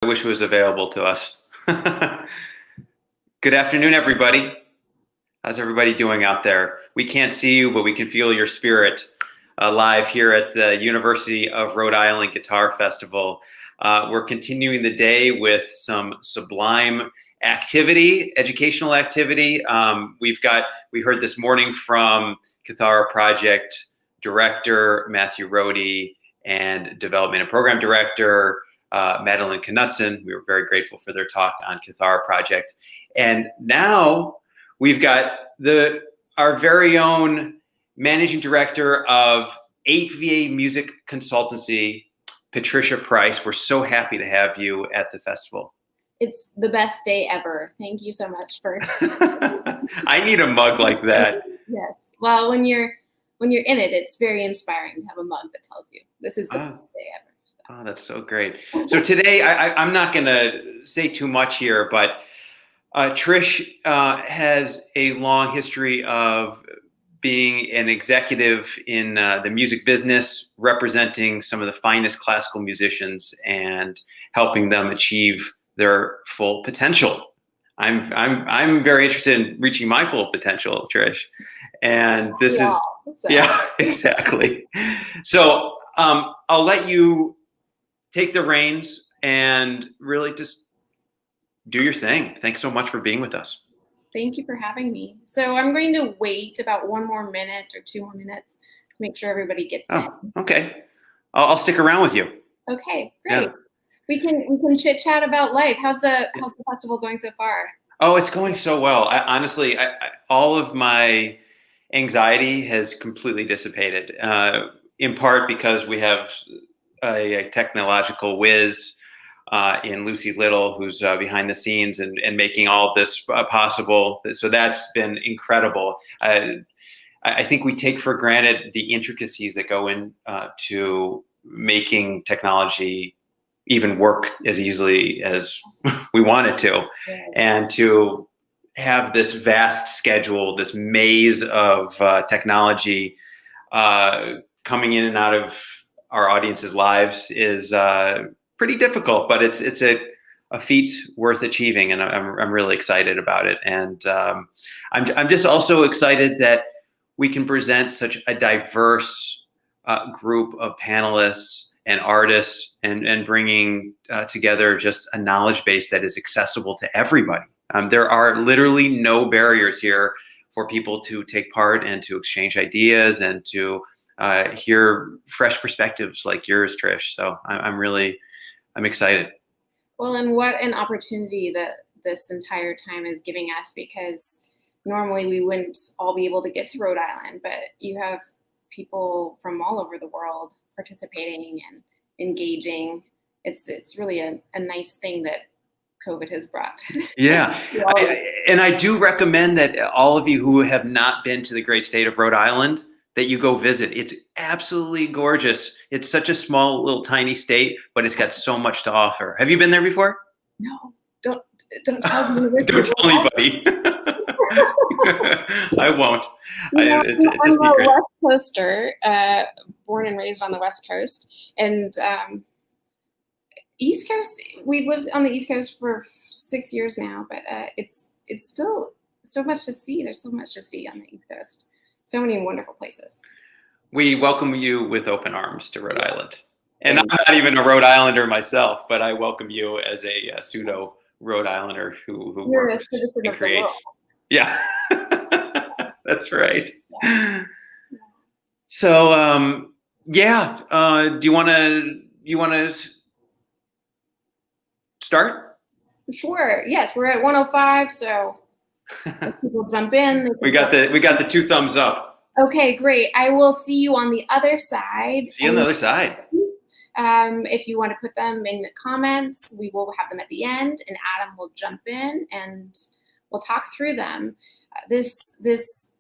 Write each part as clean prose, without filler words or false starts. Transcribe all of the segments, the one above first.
I wish it was available to us. Good afternoon, everybody. How's everybody doing out there? We can't see you, but we can feel your spirit live here at the University of Rhode Island Guitar Festival. We're continuing the day with some sublime activity, educational activity. We heard this morning from Cathara Project Director Matthew Rohde and Development and Program Director Madeline Knutson. We were very grateful for their talk on Cathara Project. And now we've got our very own Managing Director of 8VA Music Consultancy, Patricia Price. We're so happy to have you at the festival. It's the best day ever. Thank you so much for. I need a mug like that. Yes. Well, when you're in it, it's very inspiring to have a mug that tells you this is the best day ever. So. Oh, that's so great. So today, I'm not going to say too much here, but Trish has a long history of being an executive in the music business, representing some of the finest classical musicians and helping them achieve their full potential. I'm very interested in reaching my full potential, Trish, and this is yeah, exactly. So I'll let you take the reins and really just do your thing. Thanks so much for being with us. Thank you for having me. So I'm going to wait about 1 more minute or 2 more minutes to make sure everybody gets in. Okay. I'll stick around with you. Okay, great. Yeah. We can chit chat about life. How's the festival going so far? Oh, it's going so well. Honestly, all of my anxiety has completely dissipated. In part because we have a technological whiz in Lucy Little, who's behind the scenes and making all of this possible. So that's been incredible. I think we take for granted the intricacies that go into making technology even work as easily as we want it to. Yeah. And to have this vast schedule, this maze of technology coming in and out of our audience's lives is pretty difficult, but it's a feat worth achieving, and I'm really excited about it. And I'm just also excited that we can present such a diverse group of panelists and artists, and bringing together just a knowledge base that is accessible to everybody. There are literally no barriers here for people to take part and to exchange ideas and to hear fresh perspectives like yours, Trish. So I'm excited. Well, and what an opportunity that this entire time is giving us, because normally we wouldn't all be able to get to Rhode Island, but you have people from all over the world participating and engaging. It's really a nice thing that COVID has brought. Yeah. I do recommend that all of you who have not been to the great state of Rhode Island, that you go visit. It's absolutely gorgeous. It's such a small, little, tiny state, but it's got so much to offer. Have you been there before? No, don't tell me. Don't tell anybody. I won't. No, It's a I'm secret. a West Coaster, born and raised on the West Coast, and East Coast. We've lived on the East Coast for 6 years now, but it's still so much to see. There's so much to see on the East Coast. So many wonderful places. We welcome you with open arms to Rhode Island. And I'm not even a Rhode Islander myself, but I welcome you as a pseudo Rhode Islander who works and creates. Yeah, that's right. Yeah. So, do you want to start? Sure. Yes, we're at 105, so if people jump in. We got the 2 thumbs up. Okay, great. I will see you on the other side. See you on the other side. If you want to put them in the comments, we will have them at the end, and Adam will jump in and we'll talk through them. This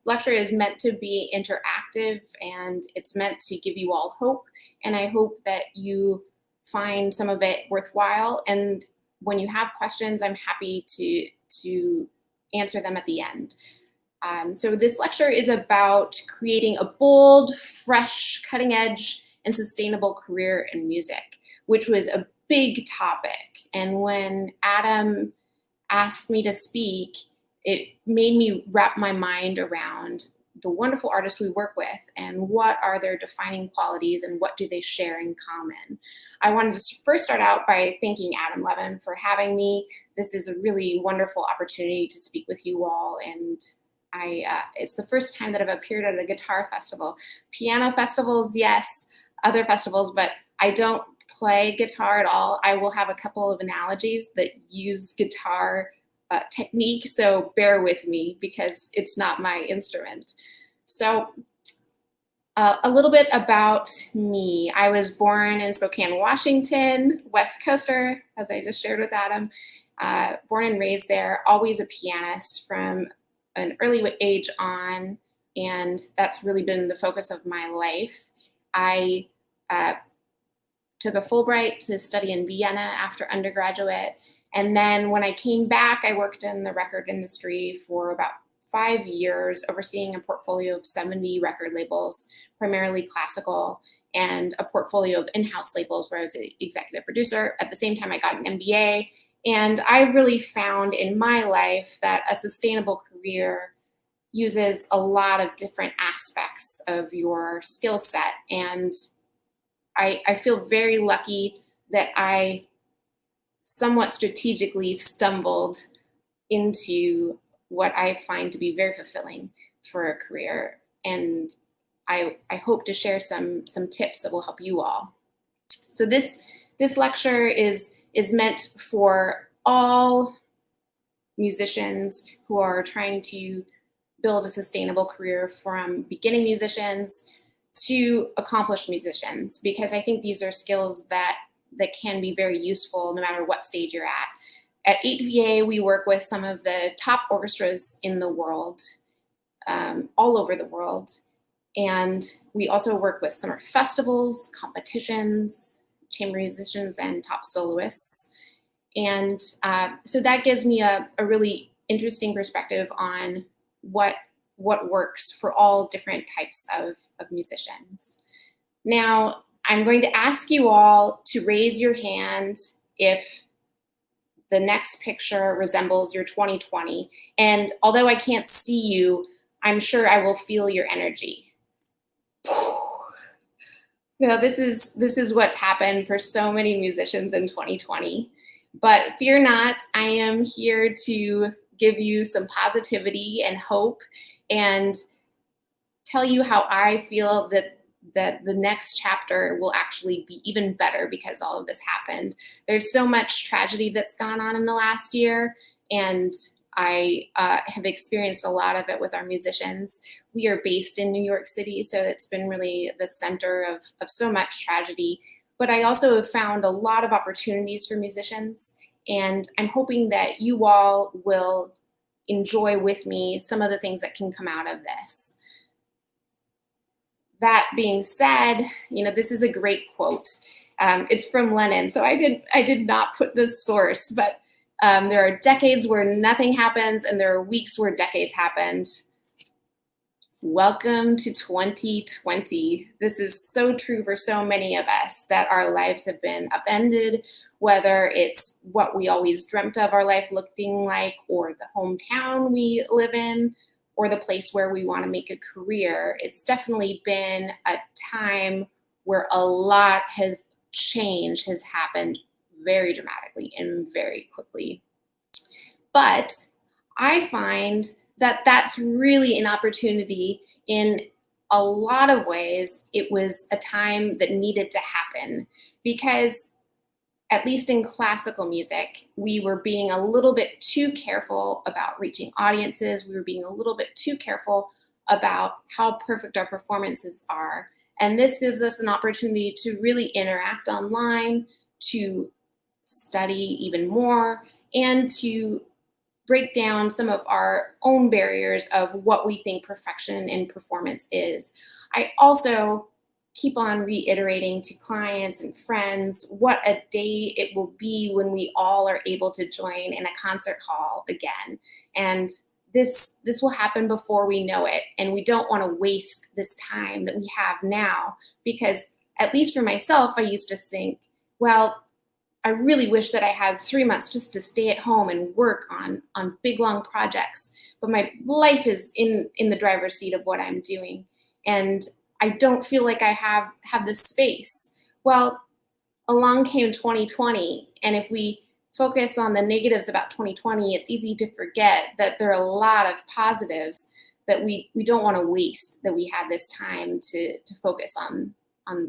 lecture is meant to be interactive, and it's meant to give you all hope. And I hope that you find some of it worthwhile. And when you have questions, I'm happy to answer them at the end. So this lecture is about creating a bold, fresh, cutting edge, and sustainable career in music, which was a big topic. And when Adam asked me to speak, it made me wrap my mind around the wonderful artists we work with and what are their defining qualities and what do they share in common. I wanted to first start out by thanking Adam Levin for having me. This is a really wonderful opportunity to speak with you all, and it's the first time that I've appeared at a guitar festival. Piano festivals, yes, other festivals, but I don't play guitar at all. I will have a couple of analogies that use guitar technique, so bear with me because it's not my instrument. So a little bit about me. I was born in Spokane, Washington, West Coaster, as I just shared with Adam. Born and raised there, always a pianist from an early age on, and that's really been the focus of my life. I took a Fulbright to study in Vienna after undergraduate. And then when I came back, I worked in the record industry for about 5 years, overseeing a portfolio of 70 record labels, primarily classical, and a portfolio of in-house labels where I was an executive producer. At the same time, I got an MBA. And I really found in my life that a sustainable career uses a lot of different aspects of your skill set. And I feel very lucky that I somewhat strategically stumbled into what I find to be very fulfilling for a career. And I hope to share some tips that will help you all. So this lecture is meant for all musicians who are trying to build a sustainable career, from beginning musicians to accomplished musicians, because I think these are skills that can be very useful no matter what stage you're at. At 8VA, we work with some of the top orchestras in the world, all over the world. And we also work with summer festivals, competitions, chamber musicians, and top soloists. And so that gives me a really interesting perspective on what works for all different types of musicians. Now, I'm going to ask you all to raise your hand if the next picture resembles your 2020. And although I can't see you, I'm sure I will feel your energy. Now, this is what's happened for so many musicians in 2020. But fear not, I am here to give you some positivity and hope and tell you how I feel that the next chapter will actually be even better because all of this happened. There's so much tragedy that's gone on in the last year, and I have experienced a lot of it with our musicians. We are based in New York City, so it's been really the center of so much tragedy. But I also have found a lot of opportunities for musicians, and I'm hoping that you all will enjoy with me some of the things that can come out of this. That being said, this is a great quote. It's from Lenin, so I did not put this source, but there are decades where nothing happens, and there are weeks where decades happened. Welcome to 2020. This is so true for so many of us, that our lives have been upended, whether it's what we always dreamt of our life looking like, or the hometown we live in, or the place where we want to make a career. It's definitely been a time where a lot has happened very dramatically and very quickly. But I find that that's really an opportunity. In a lot of ways, it was a time that needed to happen, because at least in classical music, we were being a little bit too careful about reaching audiences. We were being a little bit too careful about how perfect our performances are. And this gives us an opportunity to really interact online, to study even more, and to break down some of our own barriers of what we think perfection in performance is. I also keep on reiterating to clients and friends what a day it will be when we all are able to join in a concert hall again. And this will happen before we know it. And we don't want to waste this time that we have now, because at least for myself, I used to think, well, I really wish that I had 3 months just to stay at home and work on big, long projects. But my life is in the driver's seat of what I'm doing. And I don't feel like I have this space. Well, along came 2020. And if we focus on the negatives about 2020, it's easy to forget that there are a lot of positives that we don't want to waste, that we had this time to focus on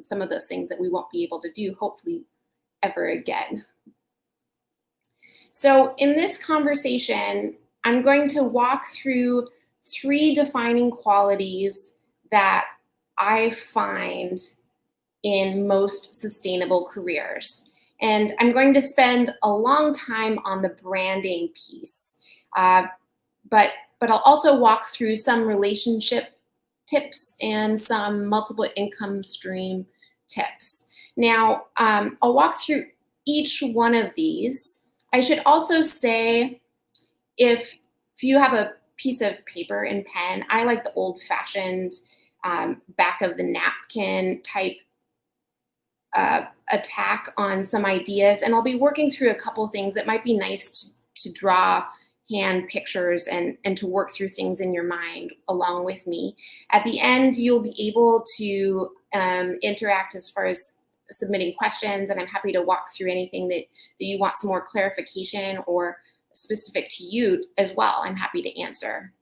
some of those things that we won't be able to do, hopefully, ever again. So in this conversation, I'm going to walk through 3 defining qualities that I find in most sustainable careers. And I'm going to spend a long time on the branding piece, but I'll also walk through some relationship tips and some multiple income stream tips. Now, I'll walk through each one of these. I should also say, if you have a piece of paper and pen, I like the old-fashioned back of the napkin type attack on some ideas, and I'll be working through a couple things that might be nice to draw hand pictures and to work through things in your mind along with me. At the end, you'll be able to interact as far as submitting questions, and I'm happy to walk through anything that you want some more clarification or specific to you as well. I'm happy to answer.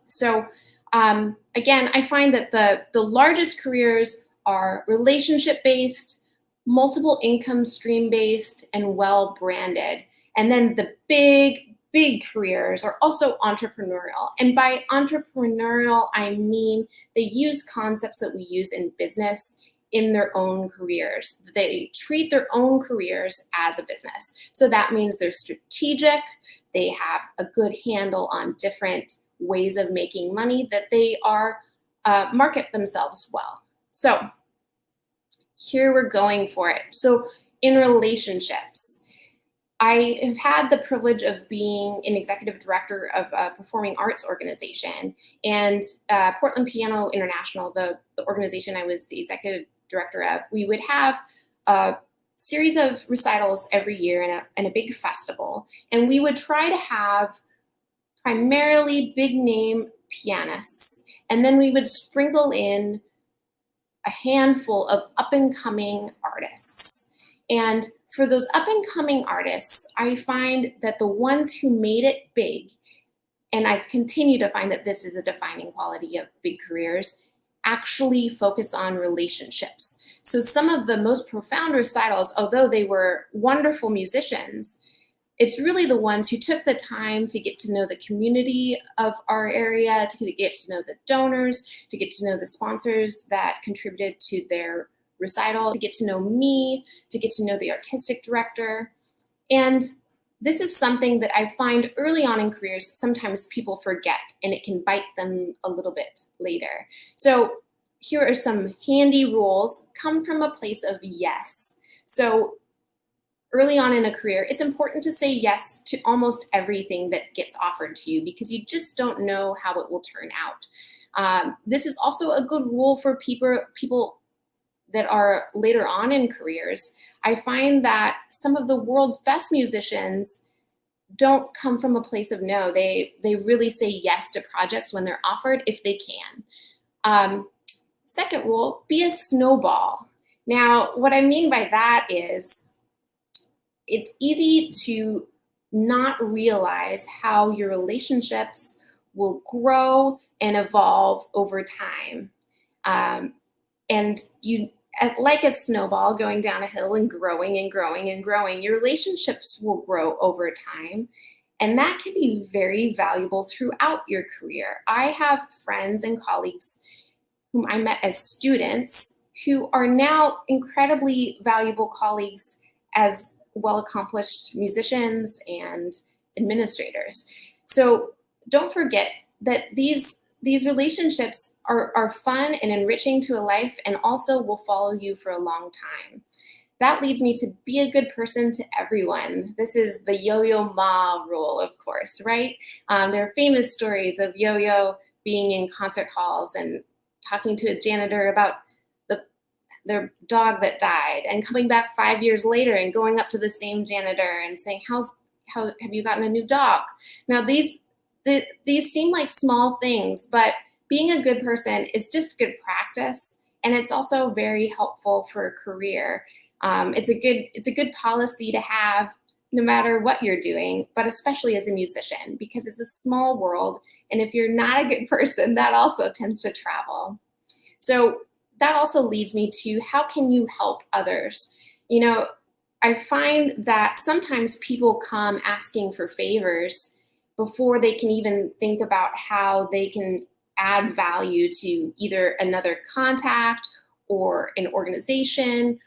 So again, I find that the largest careers are relationship-based, multiple income stream-based, and well-branded. And then the big careers are also entrepreneurial. And by entrepreneurial, I mean they use concepts that we use in business in their own careers. They treat their own careers as a business. So that means they're strategic, they have a good handle on different ways of making money, that they are market themselves well. So here we're going for it. So in relationships, I have had the privilege of being an executive director of a performing arts organization, and Portland Piano International, the organization I was the executive director of, we would have a series of recitals every year and a big festival, and we would try to have primarily big name pianists, and then we would sprinkle in a handful of up-and-coming artists. And for those up-and-coming artists, I find that the ones who made it big, and I continue to find that this is a defining quality of big careers, actually focus on relationships. So some of the most profound recitals, although they were wonderful musicians, it's really the ones who took the time to get to know the community of our area, to get to know the donors, to get to know the sponsors that contributed to their recital, to get to know me, to get to know the artistic director. And this is something that I find early on in careers, sometimes people forget, and it can bite them a little bit later. So here are some handy rules. Come from a place of yes. So early on in a career, it's important to say yes to almost everything that gets offered to you, because you just don't know how it will turn out. This is also a good rule for people that are later on in careers. I find that some of the world's best musicians don't come from a place of no. They really say yes to projects when they're offered, if they can. Second rule, be a snowball. Now, what I mean by that is it's easy to not realize how your relationships will grow and evolve over time. And you, like a snowball going down a hill and growing and growing and growing, your relationships will grow over time. And that can be very valuable throughout your career. I have friends and colleagues whom I met as students who are now incredibly valuable colleagues as well-accomplished musicians and administrators. So don't forget that these relationships are fun and enriching to a life, and also will follow you for a long time. That leads me to be a good person to everyone. This is the Yo-Yo Ma rule, of course, right? There are famous stories of Yo-Yo being in concert halls and talking to a janitor about their dog that died, and coming back 5 years later and going up to the same janitor and saying, how have you gotten a new dog? Now these seem like small things, but being a good person is just good practice, and it's also very helpful for a career. It's a good policy to have no matter what you're doing, but especially as a musician, because it's a small world, and if you're not a good person, that also tends to travel. So that also leads me to, how can you help others? You know, I find that sometimes people come asking for favors before they can even think about how they can add value to either another contact or an organization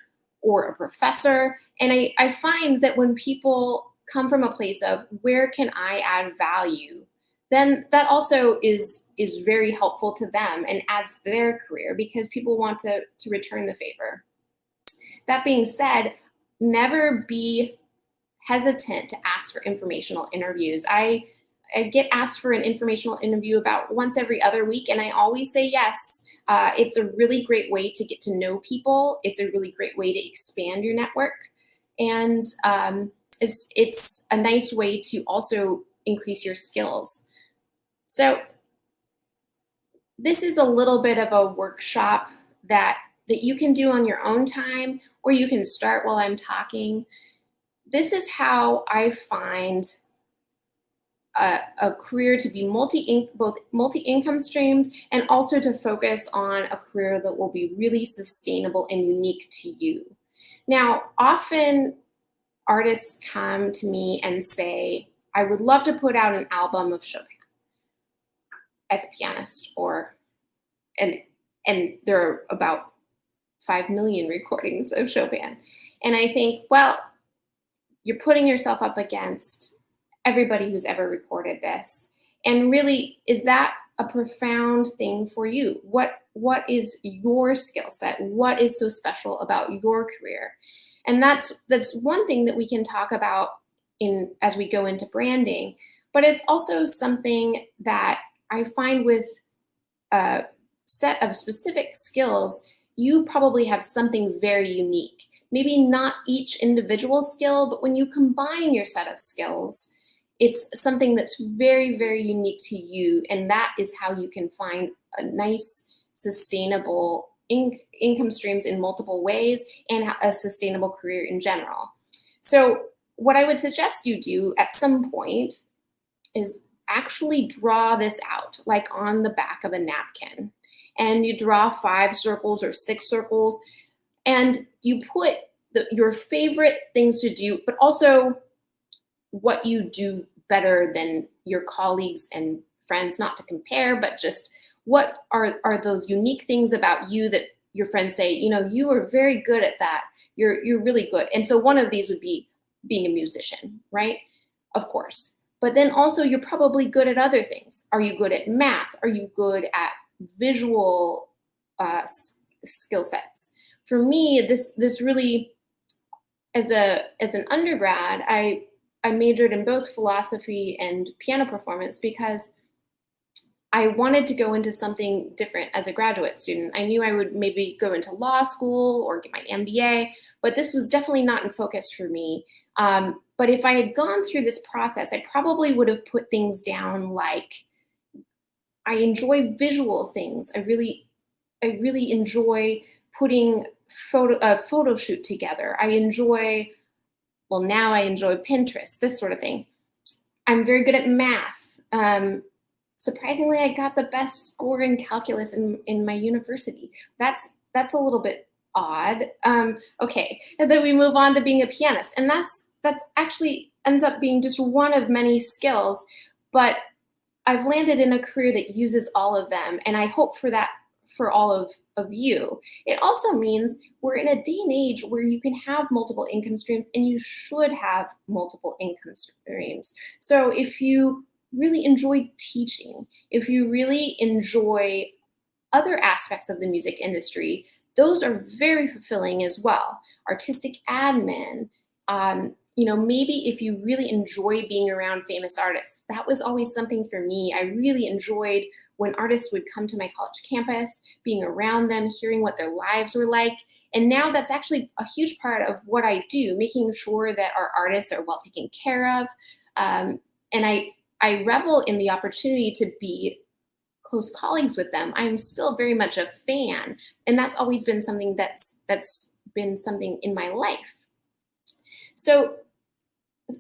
or a professor. And I find that when people come from a place of, where can I add value, then that also is very helpful to them and adds to their career, because people want to return the favor. That being said, never be hesitant to ask for informational interviews. I get asked for an informational interview about once every other week, and I always say yes. It's a really great way to get to know people. It's a really great way to expand your network. And it's a nice way to also increase your skills. So this is a little bit of a workshop that you can do on your own time, or you can start while I'm talking. This is how I find a career to be both multi-income streamed, and also to focus on a career that will be really sustainable and unique to you. Now, often artists come to me and say, I would love to put out an album of Chopin as a pianist, and there are about 5 million recordings of Chopin. And I think, well, you're putting yourself up against everybody who's ever recorded this. And really, is that a profound thing for you? What is your skill set? What is so special about your career? And that's one thing that we can talk about as we go into branding. But it's also something that I find with a set of specific skills, you probably have something very unique. Maybe not each individual skill, but when you combine your set of skills, it's something that's very, very unique to you. And that is how you can find a nice, sustainable income streams in multiple ways, and a sustainable career in general. So what I would suggest you do at some point is actually draw this out, like on the back of a napkin. And you draw 5 circles or 6 circles, and you put your favorite things to do, but also what you do better than your colleagues and friends, not to compare, but just what are those unique things about you that your friends say, you are very good at that. You're really good. And so one of these would be being a musician, right? Of course. But then also you're probably good at other things. Are you good at math? Are you good at visual skill sets? For me, this really, as an undergrad, I majored in both philosophy and piano performance because I wanted to go into something different as a graduate student. I knew I would maybe go into law school or get my MBA, but this was definitely not in focus for me. But if I had gone through this process, I probably would have put things down like, I enjoy visual things. I really enjoy putting a photo shoot together. Now I enjoy Pinterest, this sort of thing. I'm very good at math. Surprisingly, I got the best score in calculus in my university. That's a little bit odd. Okay, and then we move on to being a pianist, and that's actually ends up being just one of many skills, but I've landed in a career that uses all of them, and I hope for that for all of you. It also means we're in a day and age where you can have multiple income streams, and you should have multiple income streams. So if you really enjoy teaching, if you really enjoy other aspects of the music industry, those are very fulfilling as well. Artistic admin, maybe if you really enjoy being around famous artists, that was always something for me. I really enjoyed when artists would come to my college campus, being around them, hearing what their lives were like. And now that's actually a huge part of what I do, making sure that our artists are well taken care of. And I revel in the opportunity to be close colleagues with them. I'm still very much a fan, and that's always been something that's been something in my life. So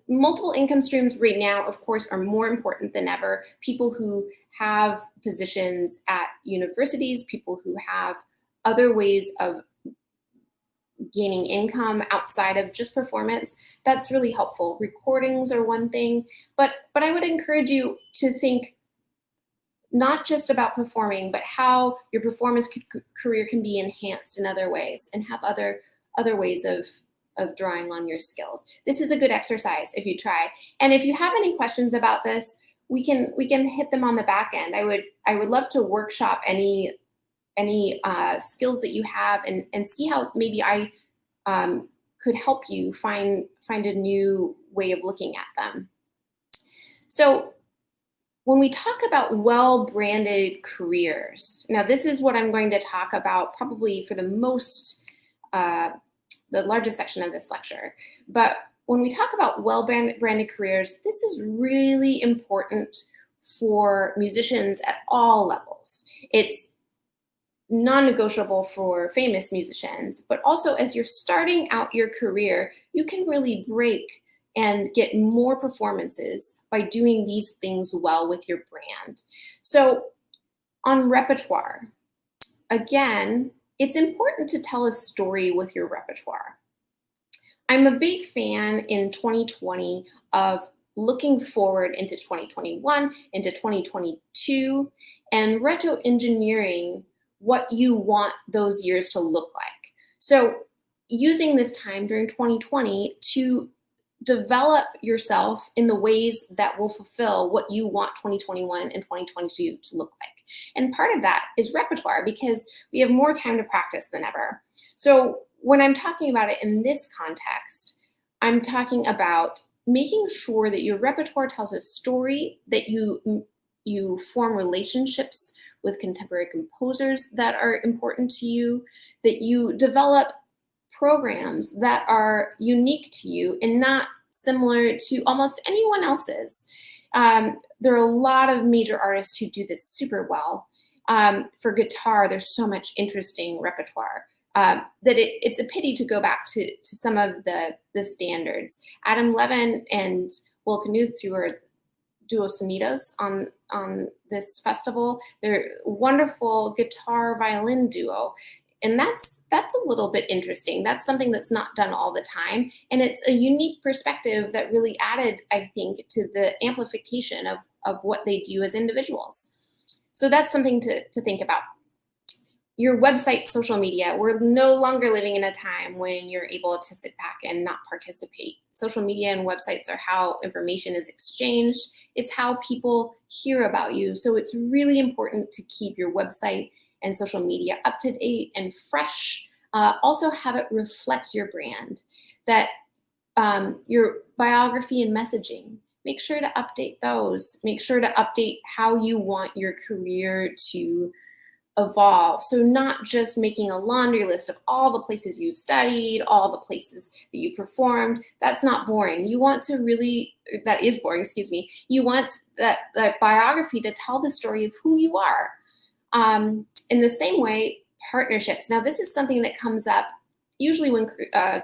multiple income streams right now, of course, are more important than ever. People who have positions at universities, people who have other ways of gaining income outside of just performance, that's really helpful. Recordings are one thing, but I would encourage you to think not just about performing, but how your performance career can be enhanced in other ways and have other ways of drawing on your skills. This is a good exercise if you try. And if you have any questions about this, we can hit them on the back end. I would love to workshop any skills that you have and see how maybe I could help you find a new way of looking at them. So when we talk about well-branded careers, now this is what I'm going to talk about probably for the largest section of this lecture. But when we talk about well-branded careers, this is really important for musicians at all levels. It's non-negotiable for famous musicians, but also as you're starting out your career, you can really break and get more performances by doing these things well with your brand. So on repertoire, again, it's important to tell a story with your repertoire. I'm a big fan in 2020 of looking forward into 2021, into 2022, and retro-engineering what you want those years to look like. So using this time during 2020 to develop yourself in the ways that will fulfill what you want 2021 and 2022 to look like. And part of that is repertoire, because we have more time to practice than ever. So when I'm talking about it in this context, I'm talking about making sure that your repertoire tells a story, that you form relationships with contemporary composers that are important to you, that you develop programs that are unique to you and not similar to almost anyone else's. There are a lot of major artists who do this super well. For guitar, there's so much interesting repertoire that it's a pity to go back to some of the standards. Adam Levin and Will Knuth, who are Duo Sonidos on this festival, they're a wonderful guitar-violin duo. And that's a little bit interesting. That's something that's not done all the time. And it's a unique perspective that really added, I think, to the amplification of what they do as individuals. So that's something to think about. Your website, social media, we're no longer living in a time when you're able to sit back and not participate. Social media and websites are how information is exchanged. It's how people hear about you. So it's really important to keep your website and social media up to date and fresh. Also have it reflect your brand, that your biography and messaging, make sure to update those. Make sure to update how you want your career to evolve. So not just making a laundry list of all the places you've studied, all the places that you performed. That's not boring. You want to really, that is boring, excuse me. You want that biography to tell the story of who you are. In the same way, partnerships. Now, this is something that comes up usually when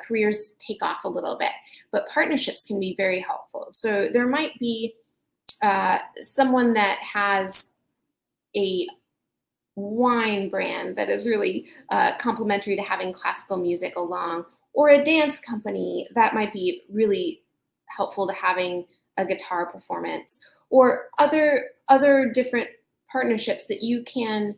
careers take off a little bit, but partnerships can be very helpful. So there might be someone that has a wine brand that is really complementary to having classical music along, or a dance company that might be really helpful to having a guitar performance, or other different partnerships that you can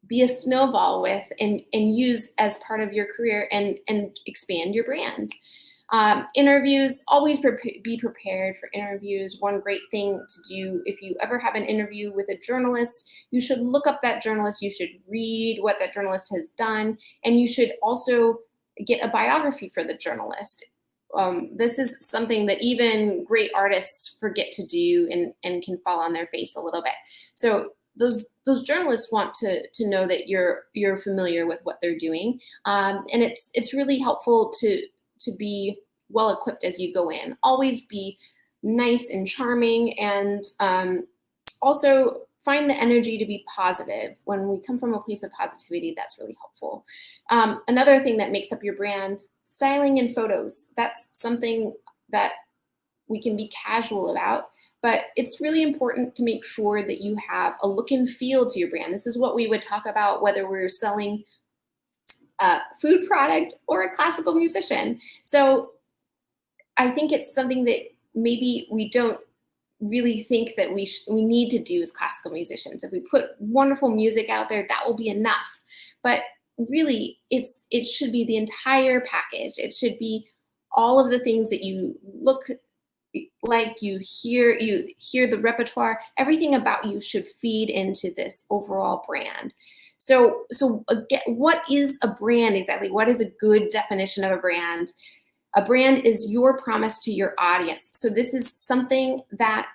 be a snowball with and use as part of your career and expand your brand. Interviews, always be prepared for interviews. One great thing to do if you ever have an interview with a journalist, you should look up that journalist, you should read what that journalist has done, and you should also get a biography for the journalist. This is something that even great artists forget to do and can fall on their face a little bit. So those journalists want to know that you're familiar with what they're doing, and it's really helpful to be well equipped as you go in. Always be nice and charming, and also find the energy to be positive. When we come from a place of positivity, that's really helpful. Another thing that makes up your brand, styling and photos. That's something that we can be casual about, but it's really important to make sure that you have a look and feel to your brand. This is what we would talk about whether we're selling a food product or a classical musician. So I think it's something that maybe we don't really think that we need to do as classical musicians. If we put wonderful music out there, that will be enough. But really, it should be the entire package. It should be all of the things that you look like, you hear the repertoire. Everything about you should feed into this overall brand. So again, what is a brand exactly? What is a good definition of a brand? A brand is your promise to your audience. So this is something that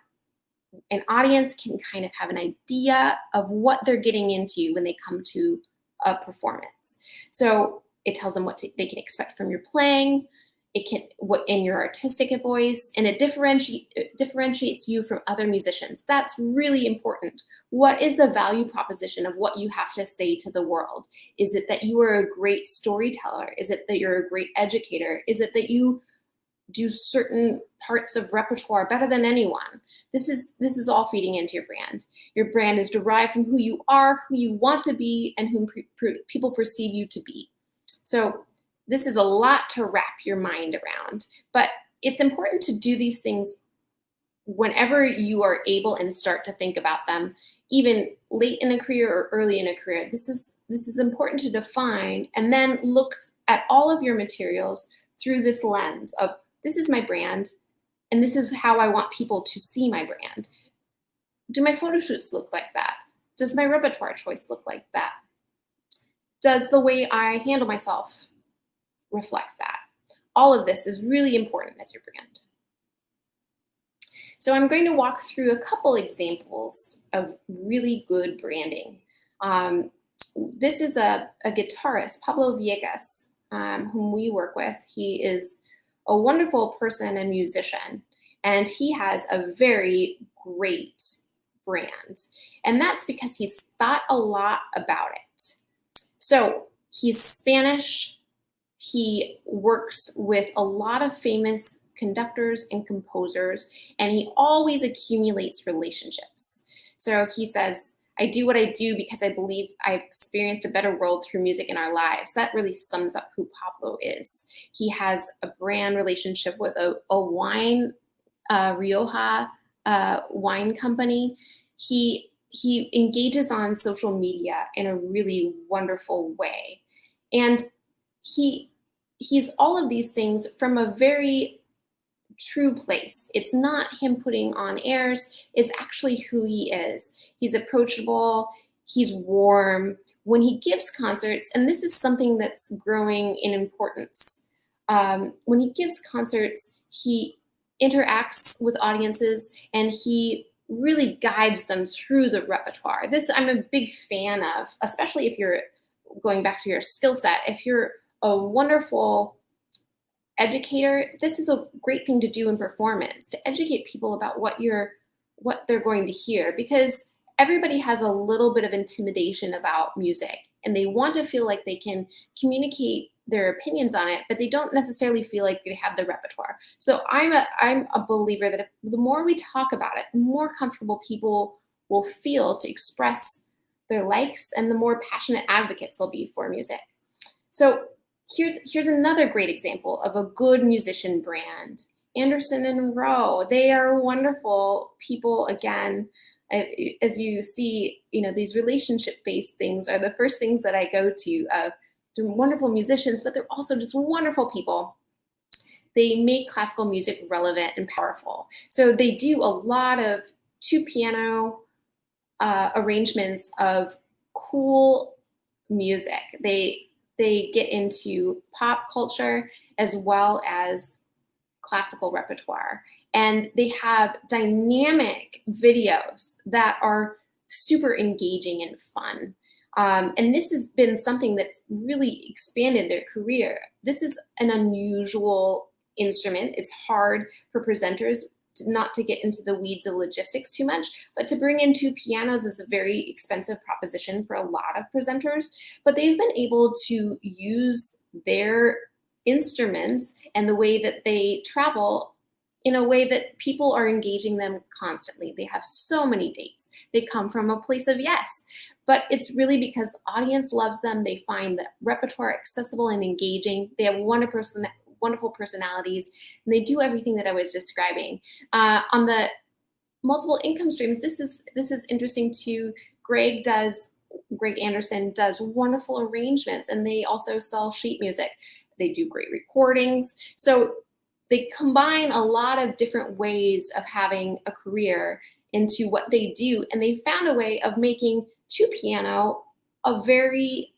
an audience can kind of have an idea of what they're getting into when they come to a performance. So it tells them what they can expect from your playing. It can what in your artistic voice, and it differentiates you from other musicians. That's really important. What is the value proposition of what you have to say to the world? Is it that you are a great storyteller? Is it that you're a great educator? Is it that you do certain parts of repertoire better than anyone? This is all feeding into your brand. Your brand is derived from who you are, who you want to be, and whom people perceive you to be. So this is a lot to wrap your mind around, but it's important to do these things whenever you are able and start to think about them, even late in a career or early in a career. This is important to define, and then look at all of your materials through this lens of, this is my brand, and this is how I want people to see my brand. Do my photo shoots look like that? Does my repertoire choice look like that? Does the way I handle myself reflect that? All of this is really important as your brand. So I'm going to walk through a couple examples of really good branding. This is a guitarist, Pablo Villegas, whom we work with. He is a wonderful person and musician, and he has a very great brand. And that's because he's thought a lot about it. So he's Spanish. He works with a lot of famous conductors and composers, and he always accumulates relationships. So he says, I do what I do because I believe I've experienced a better world through music in our lives. That really sums up who Pablo is. He has a brand relationship with a wine, Rioja wine company. He engages on social media in a really wonderful way. And he's all of these things from a very true place. It's not him putting on airs. It's actually who he is. He's approachable. He's warm. When he gives concerts, and this is something that's growing in importance, when he gives concerts, he interacts with audiences, and he really guides them through the repertoire. This I'm a big fan of, especially if you're going back to your skill set. If you're a wonderful educator, this is a great thing to do in performance, to educate people about what they're going to hear, because everybody has a little bit of intimidation about music, and they want to feel like they can communicate their opinions on it, but they don't necessarily feel like they have the repertoire. So I'm a believer that the more we talk about it, the more comfortable people will feel to express their likes, and the more passionate advocates they'll be for music. So here's another great example of a good musician brand. Anderson and Rowe. They are wonderful people. Again, as you see, these relationship-based things are the first things that I go to. They're wonderful musicians, but they're also just wonderful people. They make classical music relevant and powerful. So they do a lot of two-piano arrangements of cool music. They get into pop culture as well as classical repertoire. And they have dynamic videos that are super engaging and fun. And this has been something that's really expanded their career. This is an unusual instrument. It's hard for presenters not to get into the weeds of logistics too much, but to bring in 2 pianos is a very expensive proposition for a lot of presenters. But they've been able to use their instruments and the way that they travel in a way that people are engaging them constantly. They have so many dates. They come from a place of yes, but it's really because the audience loves them. They find the repertoire accessible and engaging. They have wonderful personalities, and they do everything that I was describing. On the multiple income streams, this is interesting too. Greg Anderson does wonderful arrangements, and they also sell sheet music. They do great recordings. So they combine a lot of different ways of having a career into what they do, and they found a way of making 2 piano a very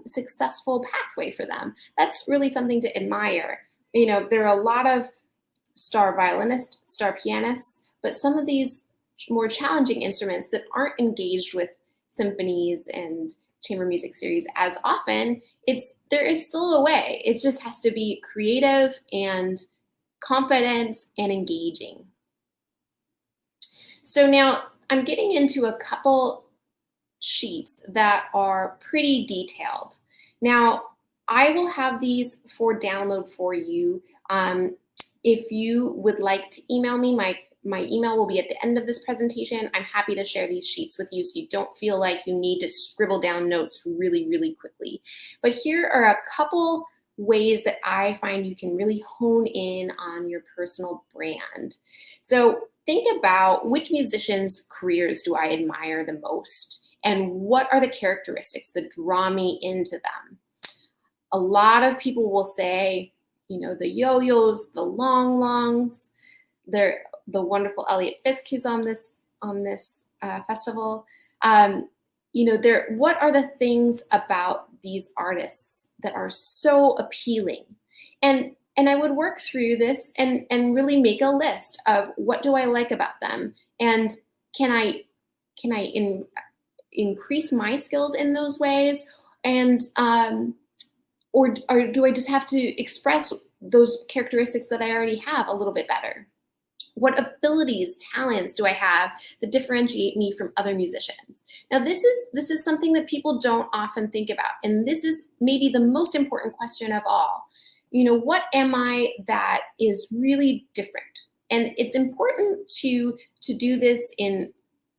successful pathway for them. That's really something to admire. You know, there are a lot of star violinists, star pianists, but some of these more challenging instruments that aren't engaged with symphonies and chamber music series as often, there is still a way. It just has to be creative and confident and engaging. So now I'm getting into a couple sheets that are pretty detailed. Now, I will have these for download for you. If you would like to email me, my email will be at the end of this presentation. I'm happy to share these sheets with you so you don't feel like you need to scribble down notes really, really quickly. But here are a couple ways that I find you can really hone in on your personal brand. So think about which musicians' careers do I admire the most, and what are the characteristics that draw me into them. A lot of people will say, you know, the yo-yos, the long-longs, the wonderful Elliot Fisk who's on this festival. You know, what are the things about these artists that are so appealing? And I would work through this and really make a list of what do I like about them, and can I increase my skills in those ways, and or do I just have to express those characteristics that I already have a little bit better? What abilities, talents do I have that differentiate me from other musicians? Now, this is something that people don't often think about, and this is maybe the most important question of all. You know, what am I that is really different? And it's important to do this in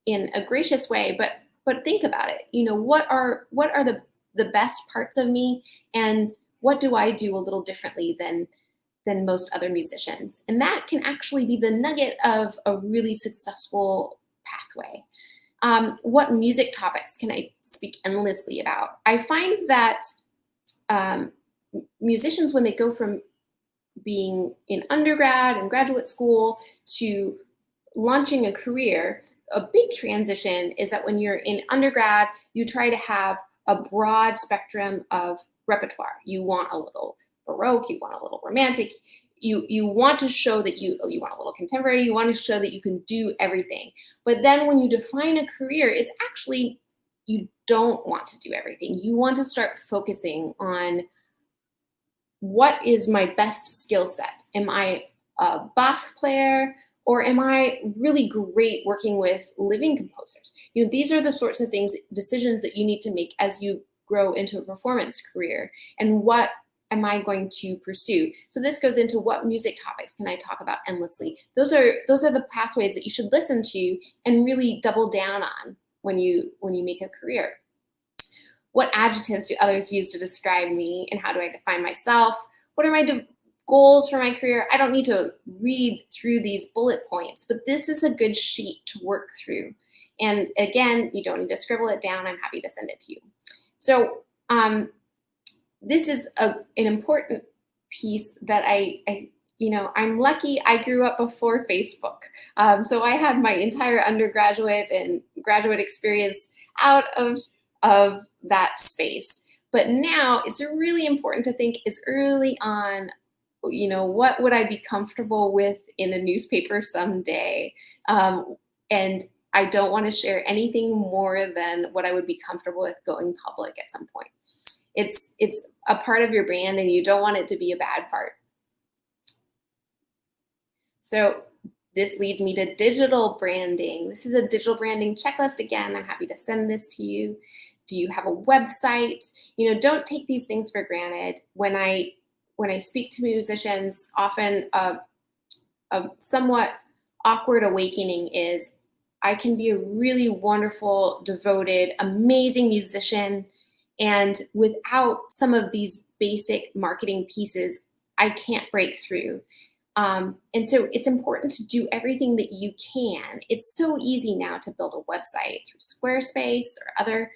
a gracious way, but think about it. You know, what are the best parts of me, and what do I do a little differently than most other musicians? And that can actually be the nugget of a really successful pathway. What music topics can I speak endlessly about? I find that musicians, when they go from being in undergrad and graduate school to launching a career, a big transition is that when you're in undergrad, you try to have a broad spectrum of repertoire. You want a little Baroque, you want a little Romantic, you want to show that you want a little contemporary, you want to show that you can do everything. But then when you define a career, it's actually, you don't want to do everything. You want to start focusing on what is my best skill set. Am I a Bach player, or am I really great working with living composers? You know, these are the sorts of decisions that you need to make as you grow into a performance career. And what am I going to pursue? So this goes into what music topics can I talk about endlessly. Those are the pathways that you should listen to and really double down on when you make a career. What adjectives do others use to describe me, and how do I define myself? What are my goals for my career? I don't need to read through these bullet points, but this is a good sheet to work through. And again, you don't need to scribble it down. I'm happy to send it to you. So this is an important piece that I'm lucky I grew up before Facebook. So I had my entire undergraduate and graduate experience out of that space. But now it's really important to think as early on, you know, what would I be comfortable with in a newspaper someday? And I don't want to share anything more than what I would be comfortable with going public at some point. It's a part of your brand, and you don't want it to be a bad part. So this leads me to digital branding. This is a digital branding checklist. Again, I'm happy to send this to you. Do you have a website? Don't take these things for granted. When I speak to musicians, often a somewhat awkward awakening is I can be a really wonderful, devoted, amazing musician, and without some of these basic marketing pieces, I can't break through. And so it's important to do everything that you can. It's so easy now to build a website through Squarespace or other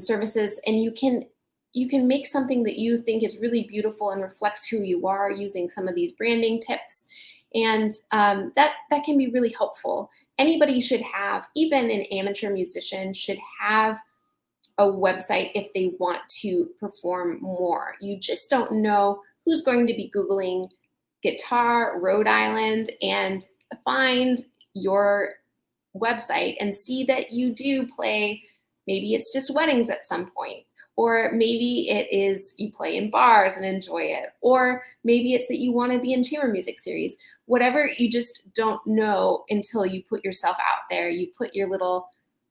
services, and you can make something that you think is really beautiful and reflects who you are using some of these branding tips. And that can be really helpful. Anybody should have, even an amateur musician should have a website if they want to perform more. You just don't know who's going to be Googling guitar, Rhode Island, and find your website and see that you do play. Maybe it's just weddings at some point, or maybe it is you play in bars and enjoy it, or maybe it's that you want to be in chamber music series. Whatever, you just don't know until you put yourself out there. You put your little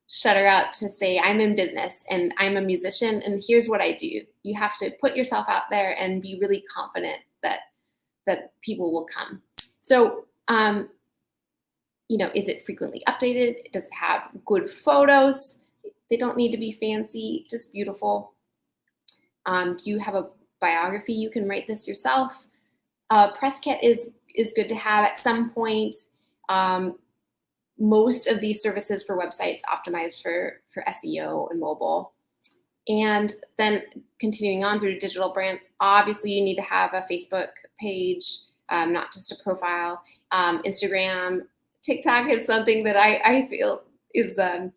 shutter out to say, I'm in business and I'm a musician and here's what I do. You have to put yourself out there and be really confident that people will come. So, is it frequently updated? Does it have good photos? They don't need to be fancy, just beautiful. Do you have a biography? You can write this yourself. Press kit is good to have at some point. Most of these services for websites optimize for SEO and mobile. And then continuing on through digital brand, obviously you need to have a Facebook page, not just a profile. Instagram, TikTok is something that I feel is an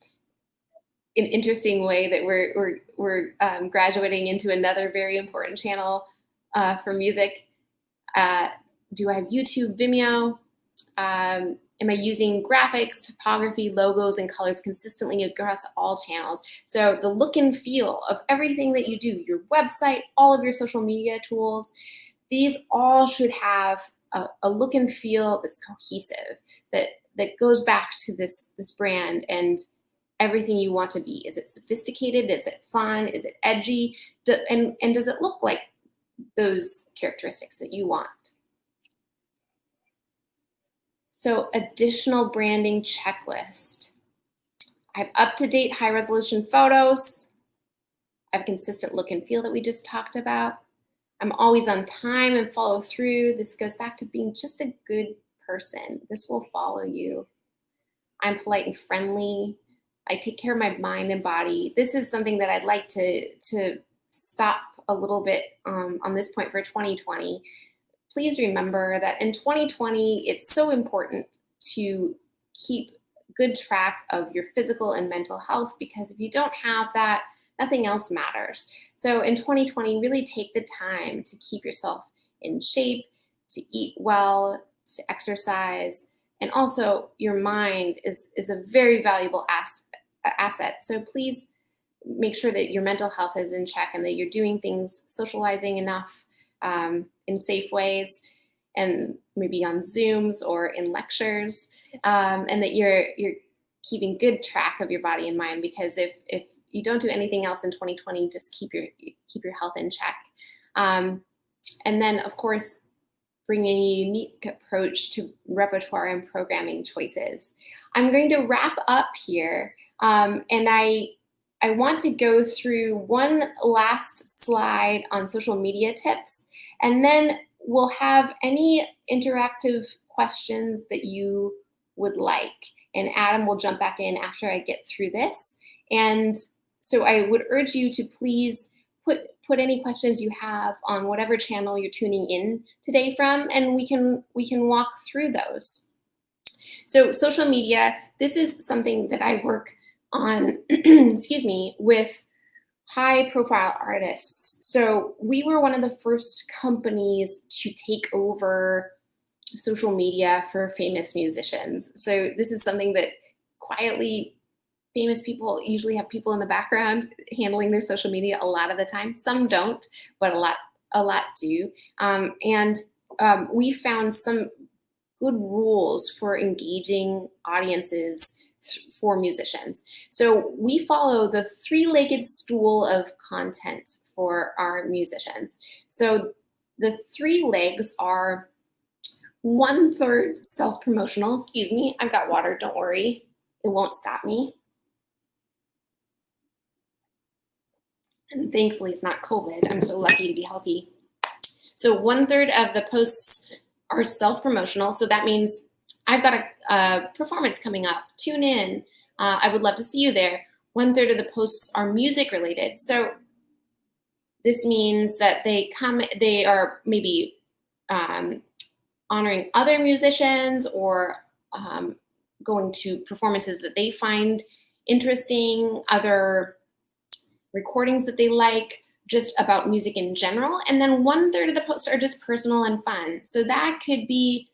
interesting way that we're graduating into another very important channel for music. Do I have YouTube, Vimeo? Am I using graphics, typography, logos, and colors consistently across all channels? So the look and feel of everything that you do, your website, all of your social media tools, these all should have a look and feel that's cohesive, that goes back to this brand and everything you want to be. Is it sophisticated? Is it fun? Is it edgy? And does it look like those characteristics that you want? So additional branding checklist. I have up-to-date high-resolution photos. I have consistent look and feel that we just talked about. I'm always on time and follow through. This goes back to being just a good person. This will follow you. I'm polite and friendly. I take care of my mind and body. This is something that I'd like to stop a little bit on this point for 2020. Please remember that in 2020, it's so important to keep good track of your physical and mental health, because if you don't have that, nothing else matters. So in 2020, really take the time to keep yourself in shape, to eat well, to exercise, and also your mind is a very valuable asset. So please make sure that your mental health is in check and that you're doing things, socializing enough, in safe ways, and maybe on Zooms or in lectures, and that you're keeping good track of your body and mind, because if you don't do anything else in 2020, just keep your health in check. And then, of course, bringing a unique approach to repertoire and programming choices. I'm going to wrap up here, and I want to go through one last slide on social media tips, and then we'll have any interactive questions that you would like. And Adam will jump back in after I get through this. And so I would urge you to please put any questions you have on whatever channel you're tuning in today from, and we can walk through those. So social media, this is something that I work on, excuse me, with high profile artists. So we were one of the first companies to take over social media for famous musicians. So this is something that quietly, famous people usually have people in the background handling their social media a lot of the time. Some don't, but a lot do. We found some good rules for engaging audiences for musicians. So we follow the three-legged stool of content for our musicians. So the three legs are 1/3 self-promotional. Excuse me, I've got water, don't worry. It won't stop me. And thankfully it's not COVID. I'm so lucky to be healthy. So 1/3 of the posts are self-promotional. So that means I've got a performance coming up. Tune in. I would love to see you there. 1/3 of the posts are music related. So this means that they are maybe honoring other musicians or going to performances that they find interesting, other recordings that they like, just about music in general. And then 1/3 of the posts are just personal and fun. So that could be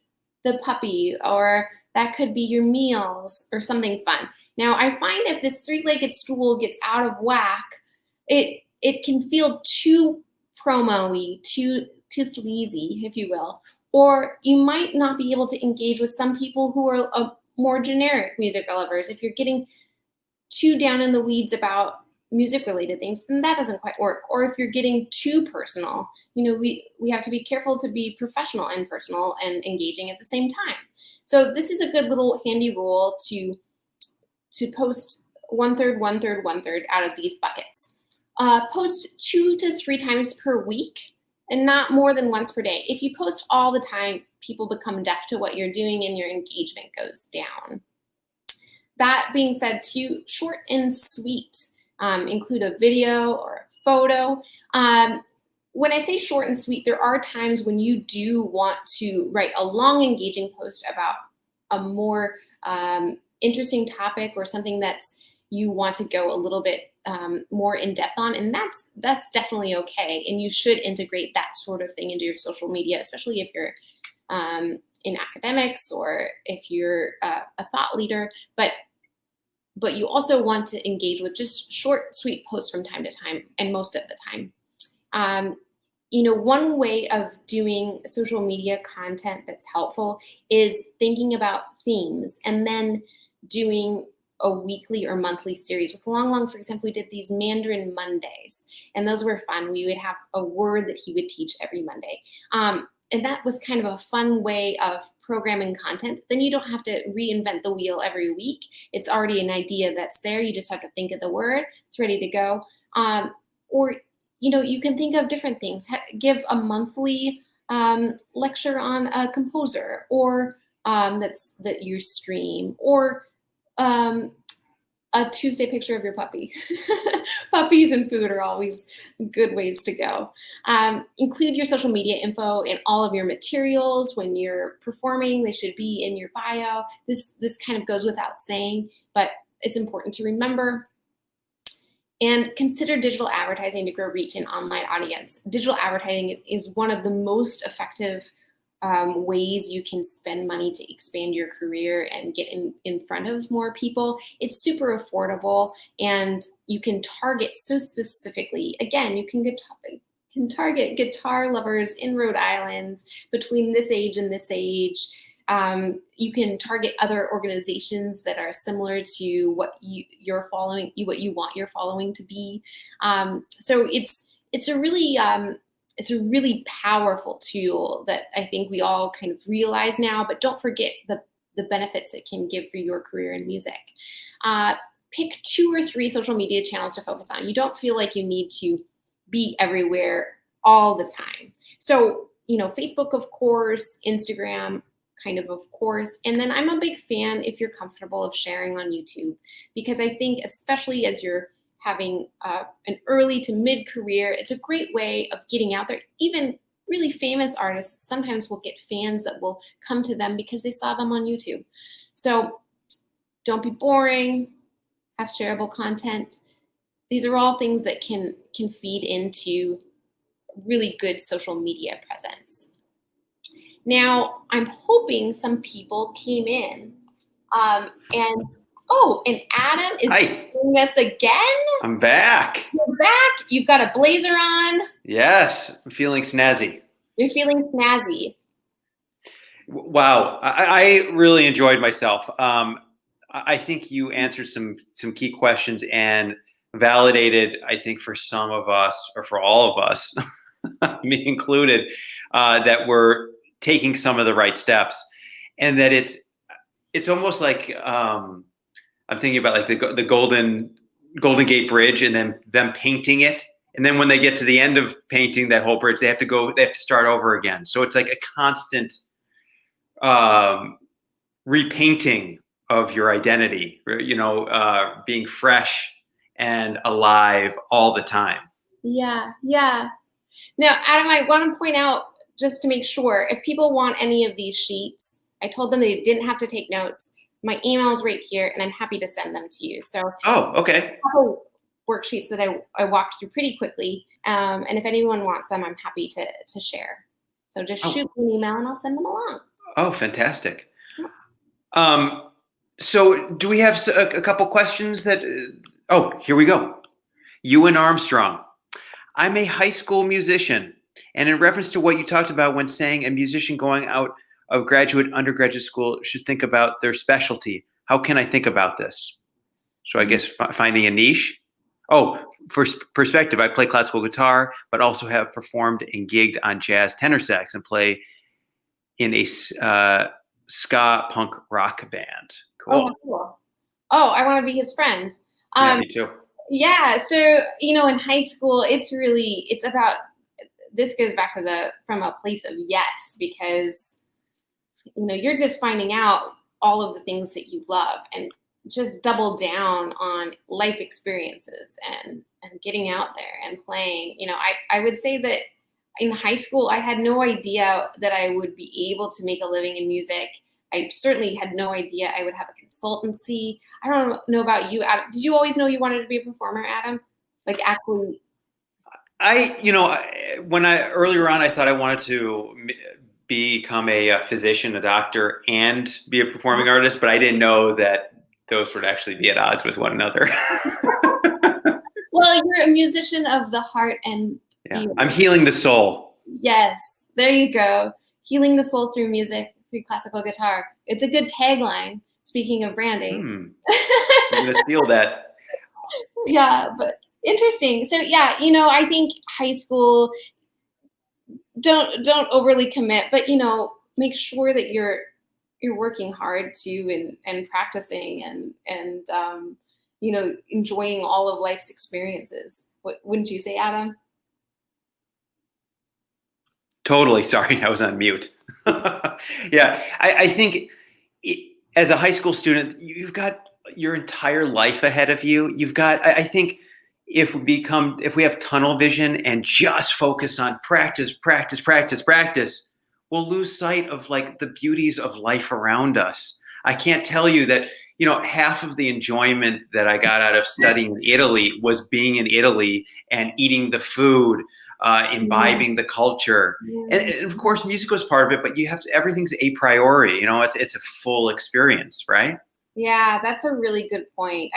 the puppy, or that could be your meals or something fun. Now, I find if this three-legged stool gets out of whack, it can feel too promo-y, too sleazy, if you will. Or you might not be able to engage with some people who are more generic music lovers. If you're getting too down in the weeds about music related things, then that doesn't quite work. Or if you're getting too personal, we have to be careful to be professional and personal and engaging at the same time. So this is a good little handy rule to post 1/3, 1/3, 1/3 out of these buckets. Post 2 to 3 times per week and not more than once per day. If you post all the time, people become deaf to what you're doing and your engagement goes down. That being said, too, short and sweet. Include a video or a photo. When I say short and sweet, there are times when you do want to write a long, engaging post about a more interesting topic or something that's you want to go a little bit more in depth on, and that's definitely okay. And you should integrate that sort of thing into your social media, especially if you're in academics or if you're a thought leader. But you also want to engage with just short, sweet posts from time to time, and most of the time. One way of doing social media content that's helpful is thinking about themes and then doing a weekly or monthly series. With Long, for example, we did these Mandarin Mondays, and those were fun. We would have a word that he would teach every Monday. And that was kind of a fun way of programming content. Then you don't have to reinvent the wheel every week. It's already an idea that's there. You just have to think of the word. It's ready to go. Or you can think of different things. Give a monthly lecture on a composer, or that you stream, or a Tuesday picture of your puppy. Puppies and food are always good ways to go. Include your social media info in all of your materials. When you're performing, they should be in your bio. This kind of goes without saying, but it's important to remember. And consider digital advertising to grow reach in online audience. Digital advertising is one of the most effective ways you can spend money to expand your career and get in front of more people. It's super affordable, and you can target so specifically. Again, you can target guitar lovers in Rhode Island between this age and this age. You can target other organizations that are similar to what you're following, what you want your following to be. So it's a really powerful tool that I think we all kind of realize now, but don't forget the benefits it can give for your career in music. Pick 2 or 3 social media channels to focus on. You don't feel like you need to be everywhere all the time. So, Facebook, of course, Instagram, kind of course. And then I'm a big fan, if you're comfortable, of sharing on YouTube, because I think especially as you're having an early to mid career, it's a great way of getting out there. Even really famous artists sometimes will get fans that will come to them because they saw them on YouTube. So don't be boring, have shareable content. These are all things that can feed into really good social media presence. Now, I'm hoping some people came in and Oh, and Adam is Hi. joining us again. I'm back. You're back. You've got a blazer on. Yes, I'm feeling snazzy. You're feeling snazzy. Wow, I really enjoyed myself. I think you answered some key questions and validated, I think, for some of us, or for all of us, me included, that we're taking some of the right steps, and that it's almost like I'm thinking about like the Golden Gate Bridge, and then them painting it, and then when they get to the end of painting that whole bridge, they have to start over again. So it's like a constant repainting of your identity, being fresh and alive all the time. Yeah. Now, Adam, I want to point out, just to make sure, if people want any of these sheets, I told them they didn't have to take notes. My email is right here, and I'm happy to send them to you. So, okay. A couple worksheets that I walked through pretty quickly, and if anyone wants them, I'm happy to share. So just shoot me an email, and I'll send them along. Oh, fantastic. So do we have a couple questions that? Here we go. Ewan Armstrong. I'm a high school musician, and in reference to what you talked about when saying a musician going out of undergraduate school should think about their specialty, how can I think about this? So I guess finding a niche. For perspective, I play classical guitar, but also have performed and gigged on jazz tenor sax and play in a ska punk rock band. Cool. Oh, cool. Oh, I want to be his friend. Yeah, me too. Yeah. So, in high school, it's about, this goes back to from a place of yes, because, you're just finding out all of the things that you love, and just double down on life experiences and getting out there and playing. I would say that in high school, I had no idea that I would be able to make a living in music. I certainly had no idea I would have a consultancy. I don't know about you, Adam. Did you always know you wanted to be a performer, Adam? Like, actually? Earlier on, I thought I wanted to become a physician, a doctor, and be a performing artist, but I didn't know that those would actually be at odds with one another. Well, you're a musician of the heart, and I'm healing the soul. Yes, there you go. Healing the soul through music, through classical guitar. It's a good tagline. Speaking of branding, I'm gonna steal that. Yeah, but interesting. So yeah, I think high school, don't overly commit, but make sure that you're working hard too, and practicing and enjoying all of life's experiences. Wouldn't you say, Adam? Totally. Sorry, I was on mute. Yeah, I think as a high school student, you've got your entire life ahead of you. I think if we have tunnel vision and just focus on practice, we'll lose sight of like the beauties of life around us. I can't tell you that, half of the enjoyment that I got out of studying in Italy was being in Italy and eating the food, imbibing the culture. And of course, music was part of it, but everything's a priori, it's a full experience, right? Yeah, that's a really good point.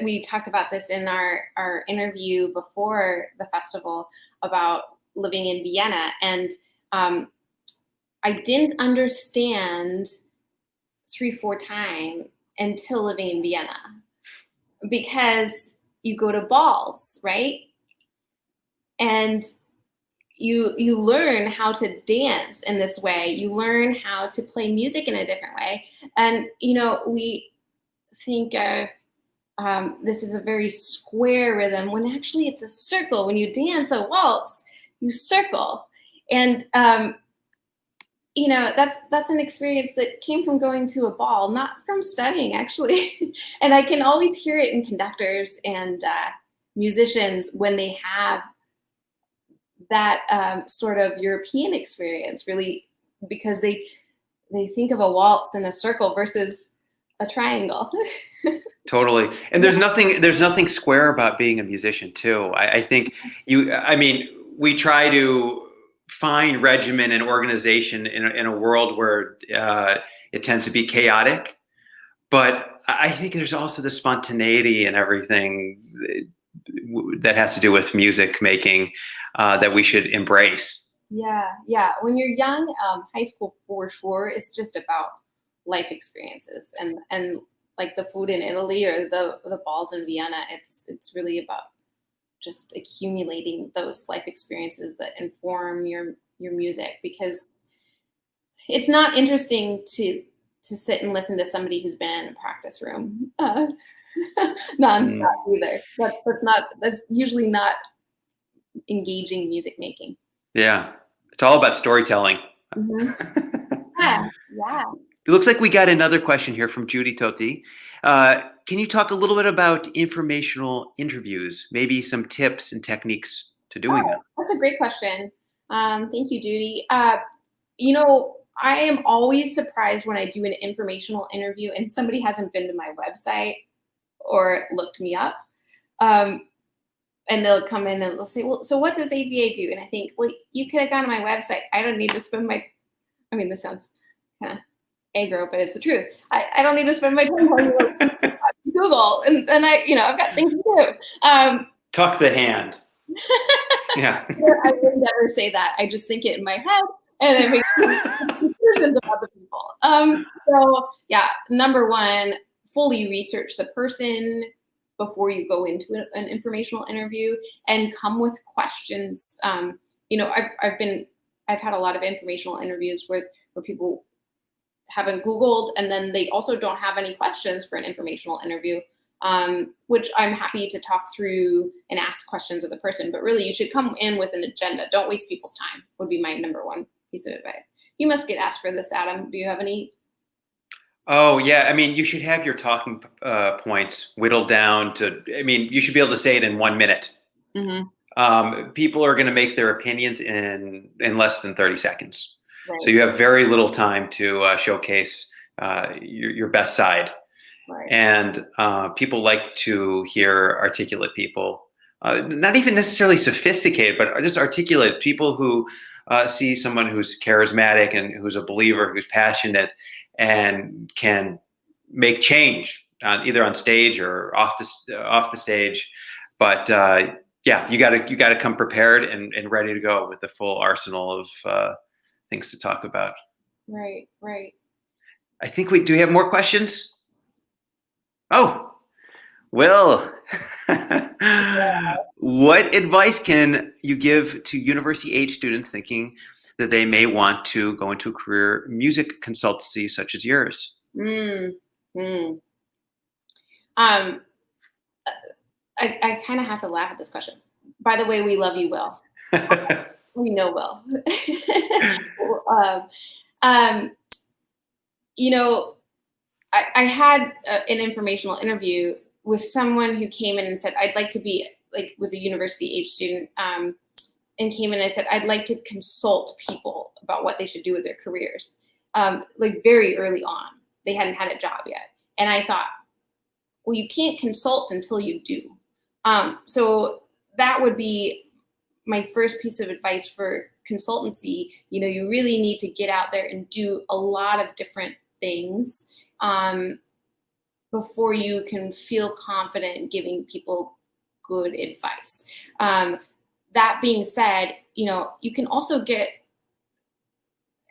We talked about this in our interview before the festival about living in Vienna, and I didn't understand 3/4 time until living in Vienna, because you go to balls, right? And you learn how to dance in this way. You learn how to play music in a different way. And, we think of this is a very square rhythm, when actually it's a circle. When you dance a waltz, you circle. And, that's an experience that came from going to a ball, not from studying, actually. And I can always hear it in conductors and musicians when they have that sort of European experience, really, because they think of a waltz in a circle versus a triangle. Totally. And there's nothing square about being a musician too. I think we try to find regimen and organization in a world where it tends to be chaotic. But I think there's also the spontaneity and everything that has to do with music making that we should embrace. Yeah. When you're young, high school for sure, it's just about life experiences and like the food in Italy or the balls in Vienna. It's really about just accumulating those life experiences that inform your music, because it's not interesting to sit and listen to somebody who's been in a practice room nonstop either. That's usually not engaging music making. Yeah, it's all about storytelling. Mm-hmm. Yeah. It looks like we got another question here from Judy Totti. Can you talk a little bit about informational interviews, maybe some tips and techniques to doing them? That's a great question. Thank you, Judy. I am always surprised when I do an informational interview and somebody hasn't been to my website or looked me up. And they'll come in and they'll say, well, so what does ABA do? And I think, well, you could have gone to my website. I don't need to spend this sounds kind of aggro, but it's the truth. I don't need to spend my time on Google. And I've got things to do. Tuck the hand. Yeah. I would never say that. I just think it in my head, and it makes decisions about the people. So yeah, number one, fully research the person before you go into an informational interview, and come with questions. I've had a lot of informational interviews where people haven't Googled, and then they also don't have any questions for an informational interview. Which I'm happy to talk through and ask questions of the person. But really, you should come in with an agenda. Don't waste people's time, would be my number one piece of advice. You must get asked for this, Adam. Do you have any? Oh, yeah. I mean, you should have your talking points whittled down to, you should be able to say it in 1 minute. Mm-hmm. People are going to make their opinions in less than 30 seconds. Right. So you have very little time to showcase your best side. Right. And people like to hear articulate people, not even necessarily sophisticated, but just articulate people who see someone who's charismatic and who's a believer, who's passionate, and can make change either on stage or off the stage. But you got to come prepared and ready to go with the full arsenal of things to talk about. Right. I think do we have more questions? Oh, Will, what advice can you give to university-age students thinking that they may want to go into a career music consultancy such as yours? I kind of have to laugh at this question. By the way, we love you, Will. We know Will. I had an informational interview with someone who came in and said, I'd like to be, was a university age student, and came in and said, I'd like to consult people about what they should do with their careers. Very early on, they hadn't had a job yet. And I thought, well, you can't consult until you do. So that would be my first piece of advice for consultancy. You really need to get out there and do a lot of different things before you can feel confident in giving people good advice. That being said, you can also get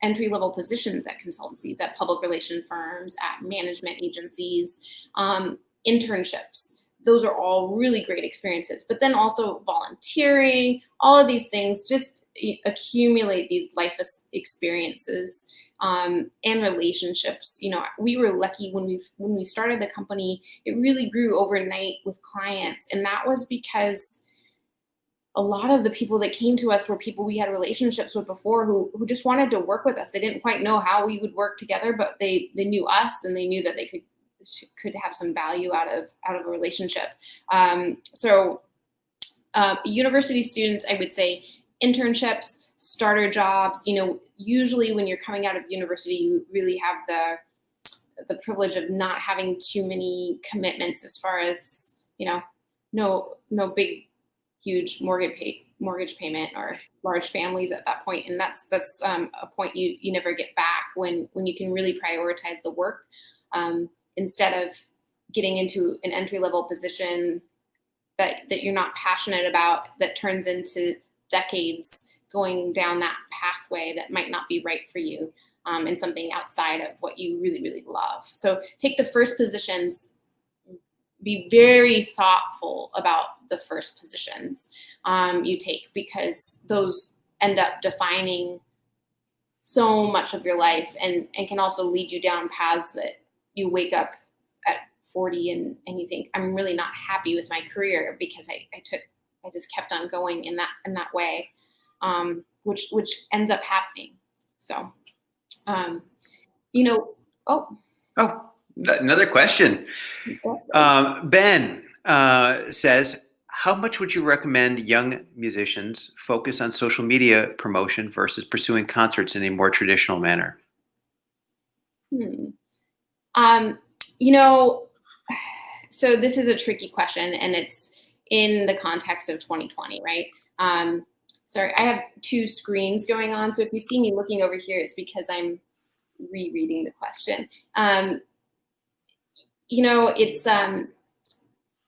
entry-level positions at consultancies, at public relation firms, at management agencies, internships. Those are all really great experiences. But then also volunteering, all of these things just accumulate these life experiences and relationships. We were lucky when we started the company. It really grew overnight with clients, and that was because a lot of the people that came to us were people we had relationships with before who just wanted to work with us. They didn't quite know how we would work together, but they knew us, and they knew that they could have some value out of a relationship. University students, I would say internships, starter jobs. Usually when you're coming out of university, you really have the privilege of not having too many commitments as far as, no big, huge mortgage payment or large families at that point. And that's a point you never get back when you can really prioritize the work instead of getting into an entry-level position that you're not passionate about, that turns into decades going down that pathway that might not be right for you, and something outside of what you really, really love. So take the first positions, be very thoughtful about the first positions you take, because those end up defining so much of your life and can also lead you down paths that you wake up at 40 and you think, I'm really not happy with my career because I just kept on going in that way, which ends up happening. So, Another question. Ben says, how much would you recommend young musicians focus on social media promotion versus pursuing concerts in a more traditional manner? So this is a tricky question, and it's in the context of 2020, right? Sorry, I have two screens going on. So if you see me looking over here, it's because I'm rereading the question. It's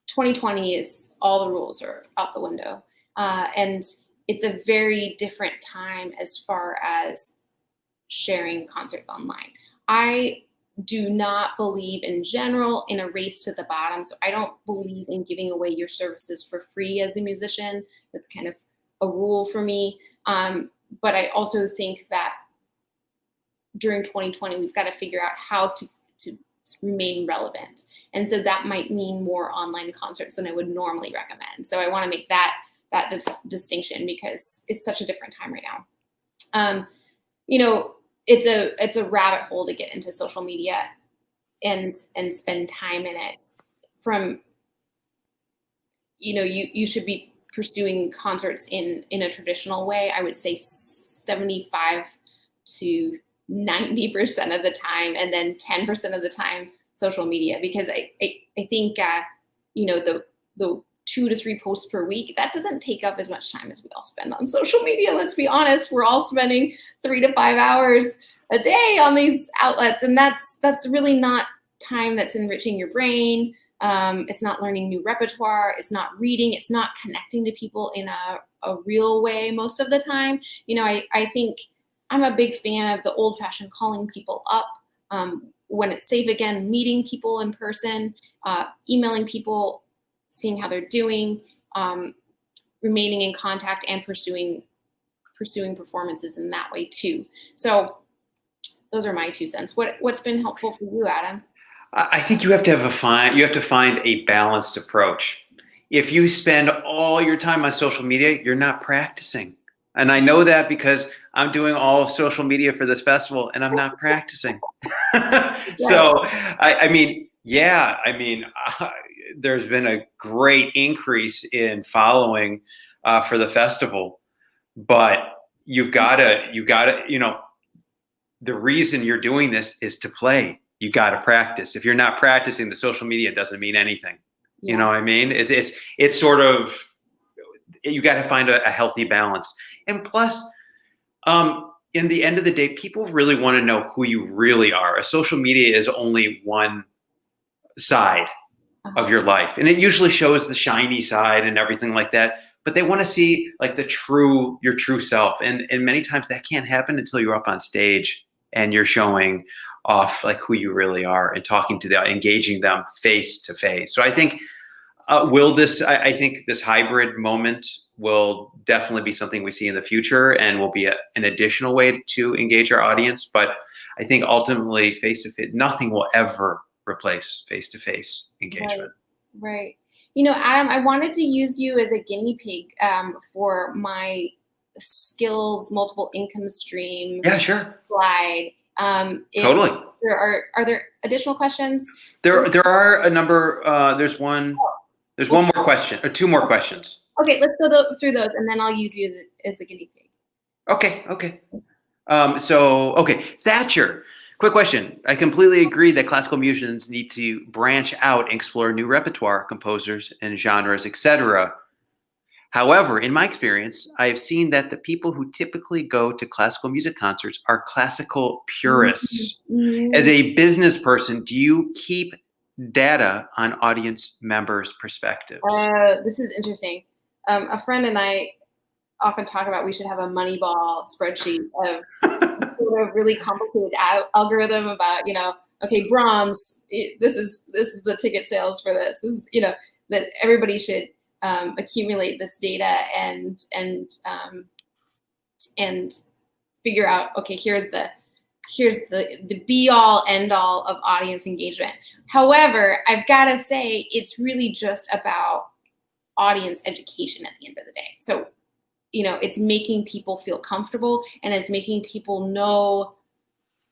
2020 is all the rules are out the window. And it's a very different time as far as sharing concerts online. I do not believe in general in a race to the bottom. So I don't believe in giving away your services for free as a musician. That's kind of a rule for me. But I also think that during 2020, we've got to figure out how to remain relevant. And so that might mean more online concerts than I would normally recommend. So I want to make that distinction because it's such a different time right now. It's a rabbit hole to get into social media and spend time in it. You should be pursuing concerts in a traditional way. I would say 75 to 90% of the time, and then 10% of the time social media, because I think the 2 to 3 posts per week, that doesn't take up as much time as we all spend on social media. Let's be honest, we're all spending 3 to 5 hours a day on these outlets, and that's really not time that's enriching your brain. It's not learning new repertoire. It's not reading. It's not connecting to people in a real way most of the time. I think I'm a big fan of the old-fashioned calling people up when it's safe again, meeting people in person, emailing people, seeing how they're doing, remaining in contact, and pursuing performances in that way too. So those are my 2 cents. What's been helpful for you, Adam? I think you have to find a balanced approach. If you spend all your time on social media, you're not practicing. And I know that because I'm doing all social media for this festival and I'm not practicing. So, there's been a great increase in following for the festival, but you've got to, the reason you're doing this is to play. You got to practice. If you're not practicing, the social media doesn't mean anything. Yeah. You know what I mean? It's sort of, you got to find a healthy balance. And plus, in the end of the day, people really want to know who you really are. A social media is only one side of your life. And it usually shows the shiny side and everything like that. But they want to see like your true self. And many times that can't happen until you're up on stage and you're showing off like who you really are and talking to them, engaging them face to face. So I think I think this hybrid moment will definitely be something we see in the future and will be an additional way to engage our audience. But I think ultimately face-to-face, nothing will ever replace face-to-face engagement. Right. Adam, I wanted to use you as a guinea pig for my skills, multiple income stream. Yeah, sure. Slide. Totally. Are there additional questions? There are a number. There's one more question or 2 more questions. Okay, let's go through those, and then I'll use you as a guinea pig. Okay. Thatcher, quick question. I completely agree that classical musicians need to branch out and explore new repertoire, composers and genres, etc. However, in my experience, I've seen that the people who typically go to classical music concerts are classical purists. Mm-hmm. As a business person, do you keep data on audience members' perspectives? This is interesting. A friend and I often talk about we should have a Moneyball spreadsheet of sort of really complicated algorithm about, okay, Brahms, this is the ticket sales for this. This is, that everybody should accumulate this data and figure out, okay, here's the be all end all of audience engagement. However, I've got to say it's really just about audience education at the end of the day. So, it's making people feel comfortable, and it's making people know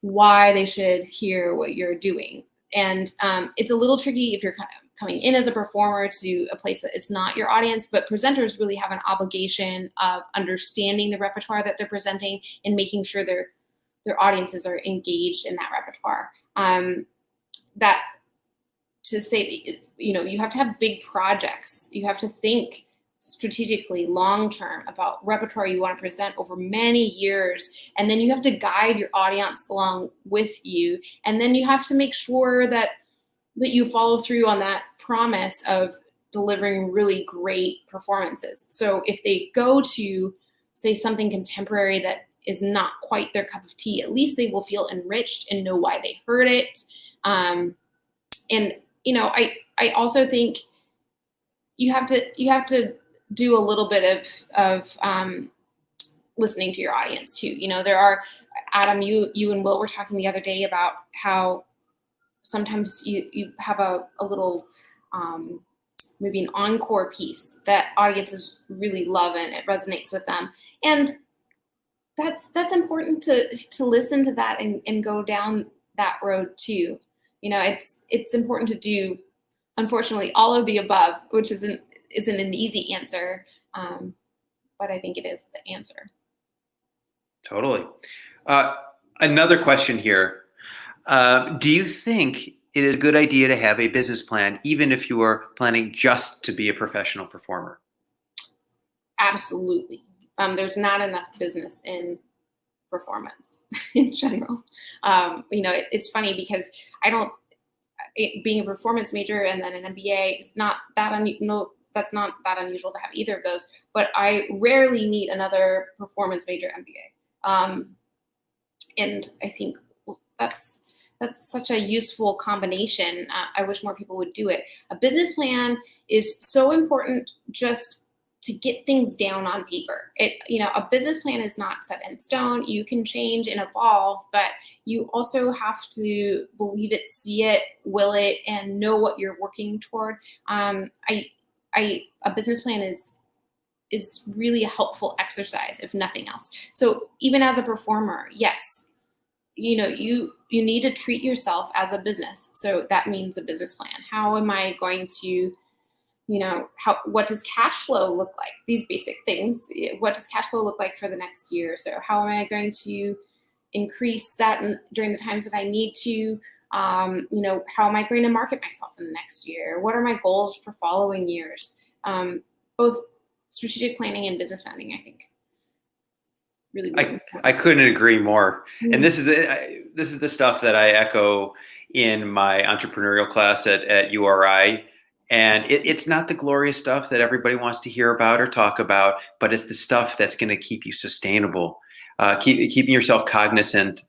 why they should hear what you're doing. And it's a little tricky if you're coming in as a performer to a place that is not your audience, but presenters really have an obligation of understanding the repertoire that they're presenting and making sure their audiences are engaged in that repertoire. That to say that, you have to have big projects. You have to think strategically long-term about repertoire you want to present over many years. And then you have to guide your audience along with you. And then you have to make sure that you follow through on that promise of delivering really great performances. So if they go to, say, something contemporary that is not quite their cup of tea, at least they will feel enriched and know why they heard it. And I also think you have to do a little bit of listening to your audience too. There are, Adam, you and Will were talking the other day about how sometimes you have a little maybe an encore piece that audiences really love and it resonates with them, and that's important to listen to that and go down that road too. It's important to do, unfortunately, all of the above, which isn't an easy answer, but I think it is the answer. Totally. Another question here. Do you think it is a good idea to have a business plan, even if you are planning just to be a professional performer? Absolutely. There's not enough business in performance in general. It's funny because being a performance major and then an MBA is not that that's not that unusual to have either of those, but I rarely meet another performance major MBA. And I think that's such a useful combination. I wish more people would do it. A business plan is so important just to get things down on paper. A business plan is not set in stone. You can change and evolve, but you also have to believe it, see it, will it, and know what you're working toward. A business plan is really a helpful exercise, if nothing else. So even as a performer, yes, you need to treat yourself as a business. So that means a business plan. How am I going to, what does cash flow look like? These basic things. What does cash flow look like for the next year? So how am I going to increase that during the times that I need to? How am I going to market myself in the next year? What are my goals for following years? Both strategic planning and business planning, I think. Really I couldn't agree more. Mm-hmm. And this is the stuff that I echo in my entrepreneurial class at URI. And it's not the glorious stuff that everybody wants to hear about or talk about, but it's the stuff that's going to keep you sustainable, keeping yourself cognizant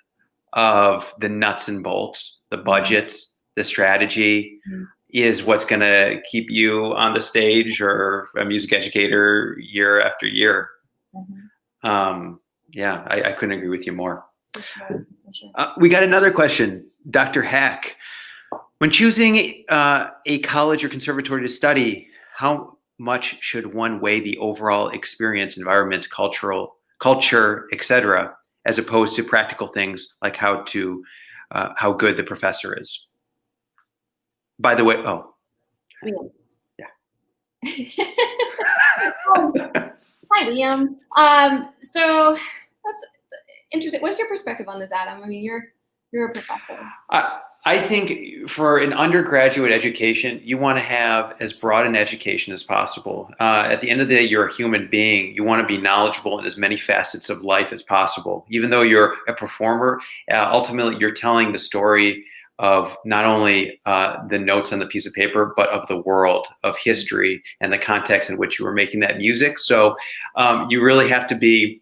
of the nuts and bolts, the budgets, the strategy. Mm-hmm. Is what's going to keep you on the stage or a music educator year after year. Mm-hmm. I couldn't agree with you more. For sure. We got another question, Dr. Hack. When choosing a college or conservatory to study, how much should one weigh the overall experience, environment, culture, etc., as opposed to practical things like how good the professor is? By the way, yeah. Hi, Liam. So that's interesting. What's your perspective on this, Adam? I mean, You're a professor. I think for an undergraduate education, you want to have as broad an education as possible. At the end of the day, you're a human being. You want to be knowledgeable in as many facets of life as possible. Even though you're a performer, ultimately you're telling the story of not only the notes on the piece of paper, but of the world, of history, and the context in which you were making that music. So you really have to be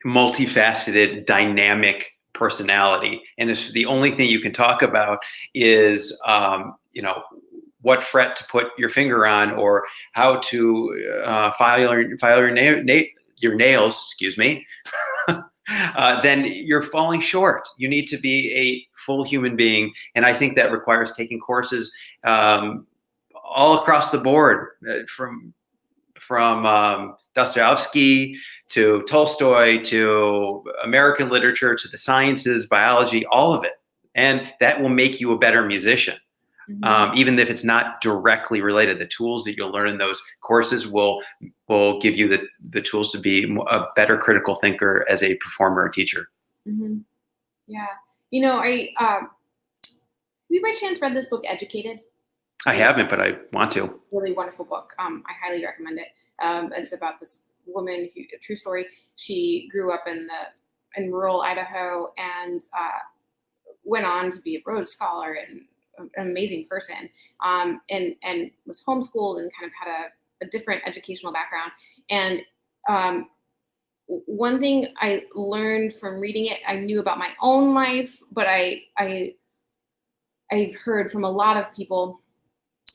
multifaceted, dynamic personality. And if the only thing you can talk about is, what fret to put your finger on, or how to file your nails, excuse me, then you're falling short. You need to be a full human being. And I think that requires taking courses all across the board, from Dostoevsky to Tolstoy to American literature to the sciences, biology, all of it. And that will make you a better musician. Even if it's not directly related. The tools that you'll learn in those courses will give you the tools to be a better critical thinker as a performer or teacher. Yeah. Have you by chance read this book, Educated? I haven't, but I want to. Really wonderful book. I highly recommend it. It's about this woman, a true story. She grew up in rural Idaho and went on to be a Rhodes Scholar and an amazing person, and was homeschooled and kind of had a different educational background. And one thing I learned from reading it, I knew about my own life, but I've heard from a lot of people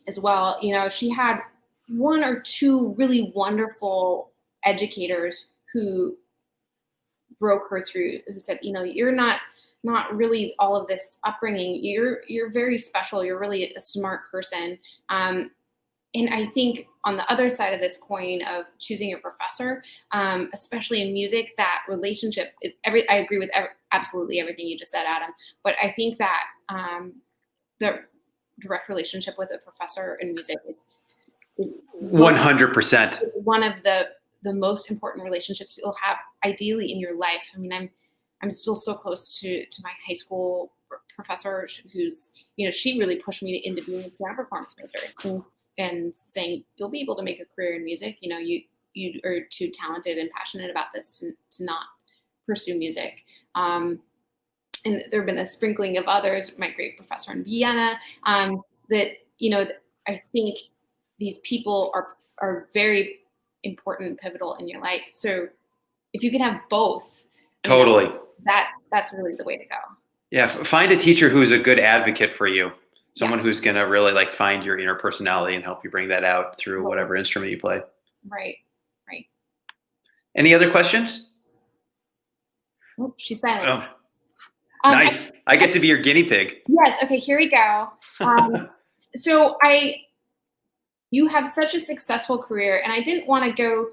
as well. She had one or two really wonderful educators who broke her through, who said, you're not really all of this upbringing. You're very special. You're really a smart person. And I think on the other side of this coin of choosing a professor, especially in music, that relationship, I agree with absolutely everything you just said, Adam. But I think that the direct relationship with a professor in music is 100% one of the most important relationships you'll have ideally in your life. I mean, I'm still so close to my high school professor who's, she really pushed me into being a piano performance major and saying, you'll be able to make a career in music. You are too talented and passionate about this to not pursue music. And there have been a sprinkling of others, my great professor in Vienna, that, I think these people are very important, pivotal in your life. So if you can have both. Totally. That's really the way to go. Yeah. Find a teacher who's a good advocate for you. Someone who's going to really find your inner personality and help you bring that out through whatever instrument you play. Right. Any other questions? Oh, she's silent. Oh. Nice. I get to be your guinea pig. Yes. Okay. Here we go. So you have such a successful career, and I didn't want to go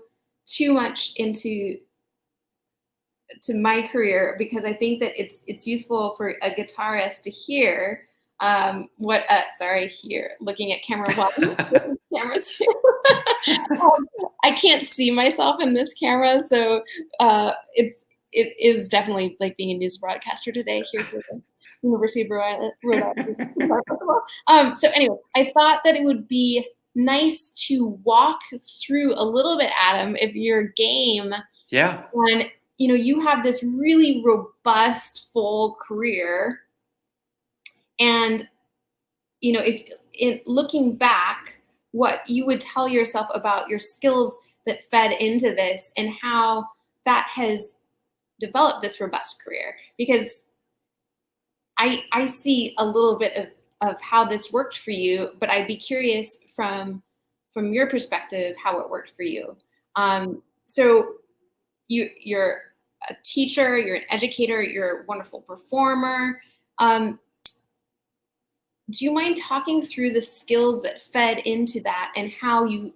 too much into my career because I think that it's useful for a guitarist to hear here, looking at camera one, camera two. I can't see myself in this camera, so it is definitely like being a news broadcaster today here for the University of Rhode Island. So anyway, I thought that it would be nice to walk through a little bit, Adam, if you're game. Yeah. And you have this really robust, full career. And, if in looking back, what you would tell yourself about your skills that fed into this and how that has developed this robust career. Because I see a little bit of how this worked for you, but I'd be curious from your perspective, how it worked for you. So you're a teacher, you're an educator, you're a wonderful performer. Do you mind talking through the skills that fed into that and how you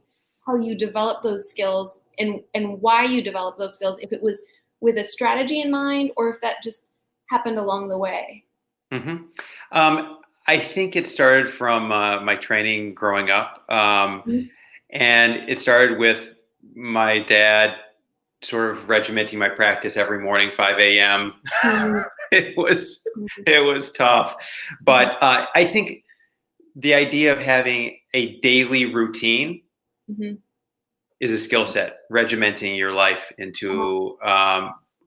developed those skills and why you developed those skills, if it was with a strategy in mind or if that just happened along the way? I think it started from my training growing up. And it started with my dad sort of regimenting my practice every morning, 5 a.m. it was tough. But I think the idea of having a daily routine Mm-hmm. is a skill set, regimenting your life into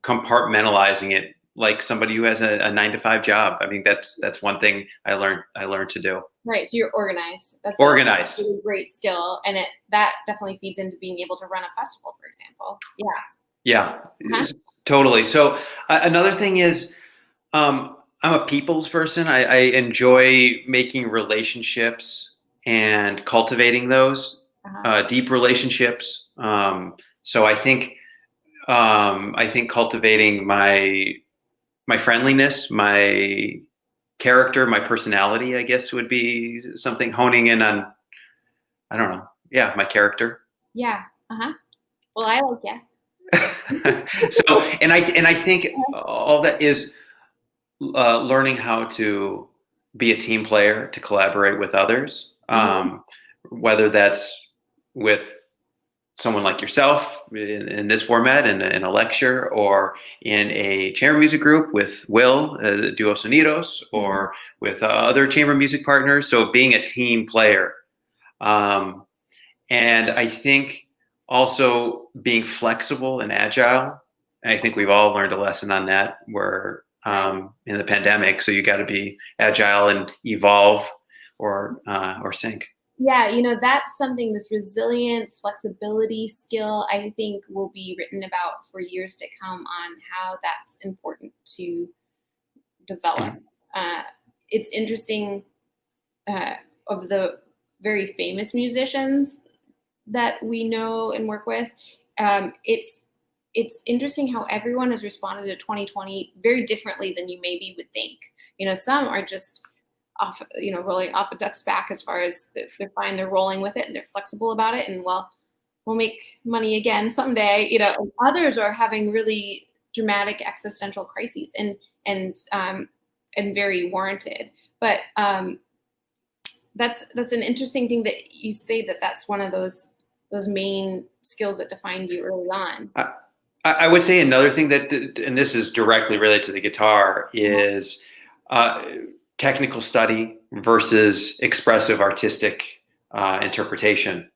compartmentalizing it like somebody who has a 9 to 5 job. I mean, that's one thing I learned to do. Right. So you're organized. That's Organized. a really great skill. And that definitely feeds into being able to run a festival, for example. Yeah. Yeah, totally. So another thing is, I'm a people's person. I enjoy making relationships and cultivating those deep relationships. So I think cultivating my friendliness, my character, my personality, I guess, would be something, honing in on, I don't know. Yeah, my character. Yeah. Well, I like you. So, and I think all that is learning how to be a team player, to collaborate with others, whether that's with someone like yourself in this format, in a lecture, or in a chamber music group with Will, Duo Sonidos, or with other chamber music partners. So being a team player. And I think also being flexible and agile. And I think we've all learned a lesson on that. We're in the pandemic, so you got to be agile and evolve or sink. Yeah, that's something, this resilience, flexibility skill, I think will be written about for years to come on how that's important to develop. It's interesting, of the very famous musicians that we know and work with, it's interesting how everyone has responded to 2020 very differently than you maybe would think. Some are just off, rolling off a duck's back as far as they're fine, they're rolling with it and they're flexible about it, and we'll make money again someday. And others are having really dramatic existential crises and very warranted. But that's an interesting thing that you say, that's one of those main skills that defined you early on. I would say another thing that, and this is directly related to the guitar, is technical study versus expressive artistic interpretation.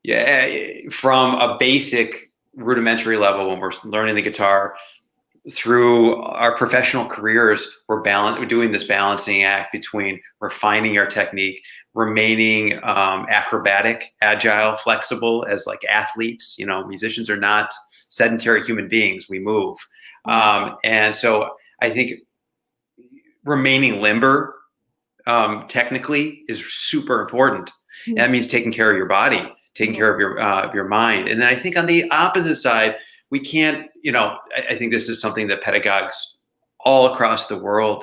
Yeah, from a basic rudimentary level, when we're learning the guitar, through our professional careers, we're doing this balancing act between refining our technique, remaining acrobatic, agile, flexible as like athletes. Musicians are not sedentary human beings. We move. And so I think remaining limber technically is super important. And that means taking care of your body, taking care of your mind. And then I think on the opposite side, we can't, I think this is something that pedagogues all across the world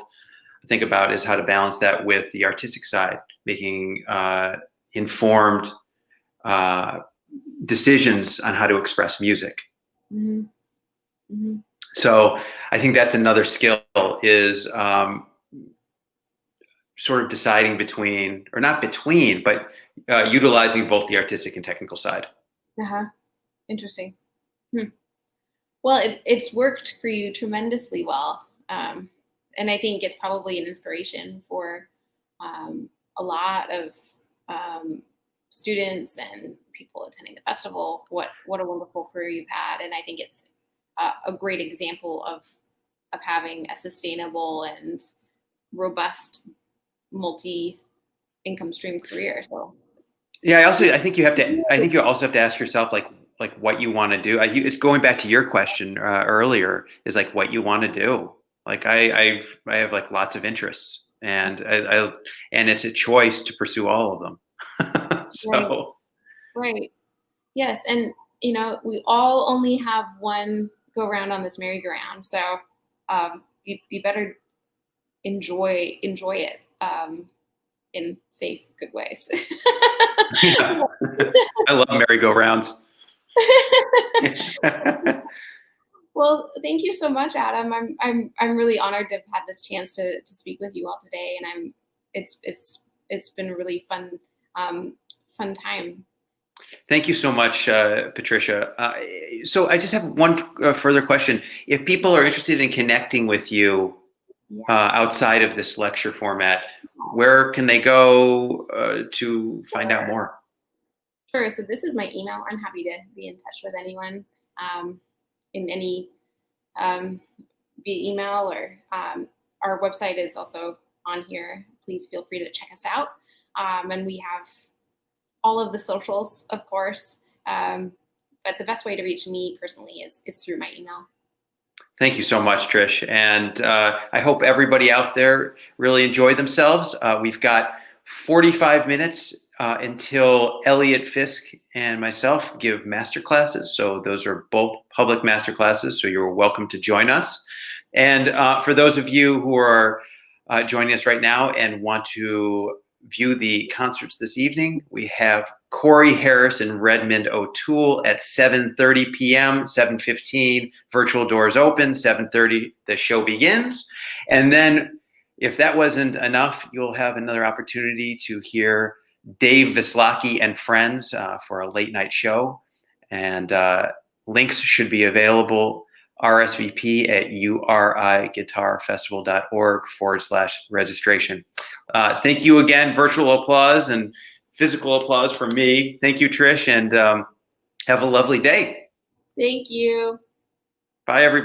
think about, is how to balance that with the artistic side, making informed decisions on how to express music. So I think that's another skill, is sort of deciding between, or not between, but utilizing both the artistic and technical side. Interesting. Well, it's worked for you tremendously well. And I think it's probably an inspiration for a lot of students and people attending the festival. What a wonderful career you've had. And I think it's a great example of having a sustainable and robust multi-income stream career. So yeah, I think you also have to ask yourself, like what you want to do. It's going back to your question earlier, is like what you want to do. Like I have like lots of interests, and and it's a choice to pursue all of them. So right. Yes, and we all only have one go round on this merry-go-round, so you better enjoy it in safe, good ways. Yeah. I love merry-go-rounds. Well, thank you so much, Adam. I'm really honored to have had this chance to speak with you all today, and it's been a really fun time. Thank you so much, Patricia. So I just have one further question. If people are interested in connecting with you, outside of this lecture format, where can they go to find out more? Sure. So this is my email. I'm happy to be in touch with anyone in any via email, or our website is also on here. Please feel free to check us out. And we have all of the socials, of course. But the best way to reach me personally is through my email. Thank you so much, Trish. And I hope everybody out there really enjoyed themselves. We've got 45 minutes until Elliot Fisk and myself give master classes. So those are both public master classes. So you're welcome to join us. And for those of you who are joining us right now and want to view the concerts this evening, we have Corey Harris and Redmond O'Toole at 7:30 p.m., 7:15, virtual doors open, 7:30, the show begins. And then if that wasn't enough, you'll have another opportunity to hear Dave Vislacki and friends for a late night show. And links should be available, RSVP at urigitarfestival.org/registration. Thank you again, virtual applause and physical applause from me. Thank you, Trish, and have a lovely day. Thank you. Bye, everybody.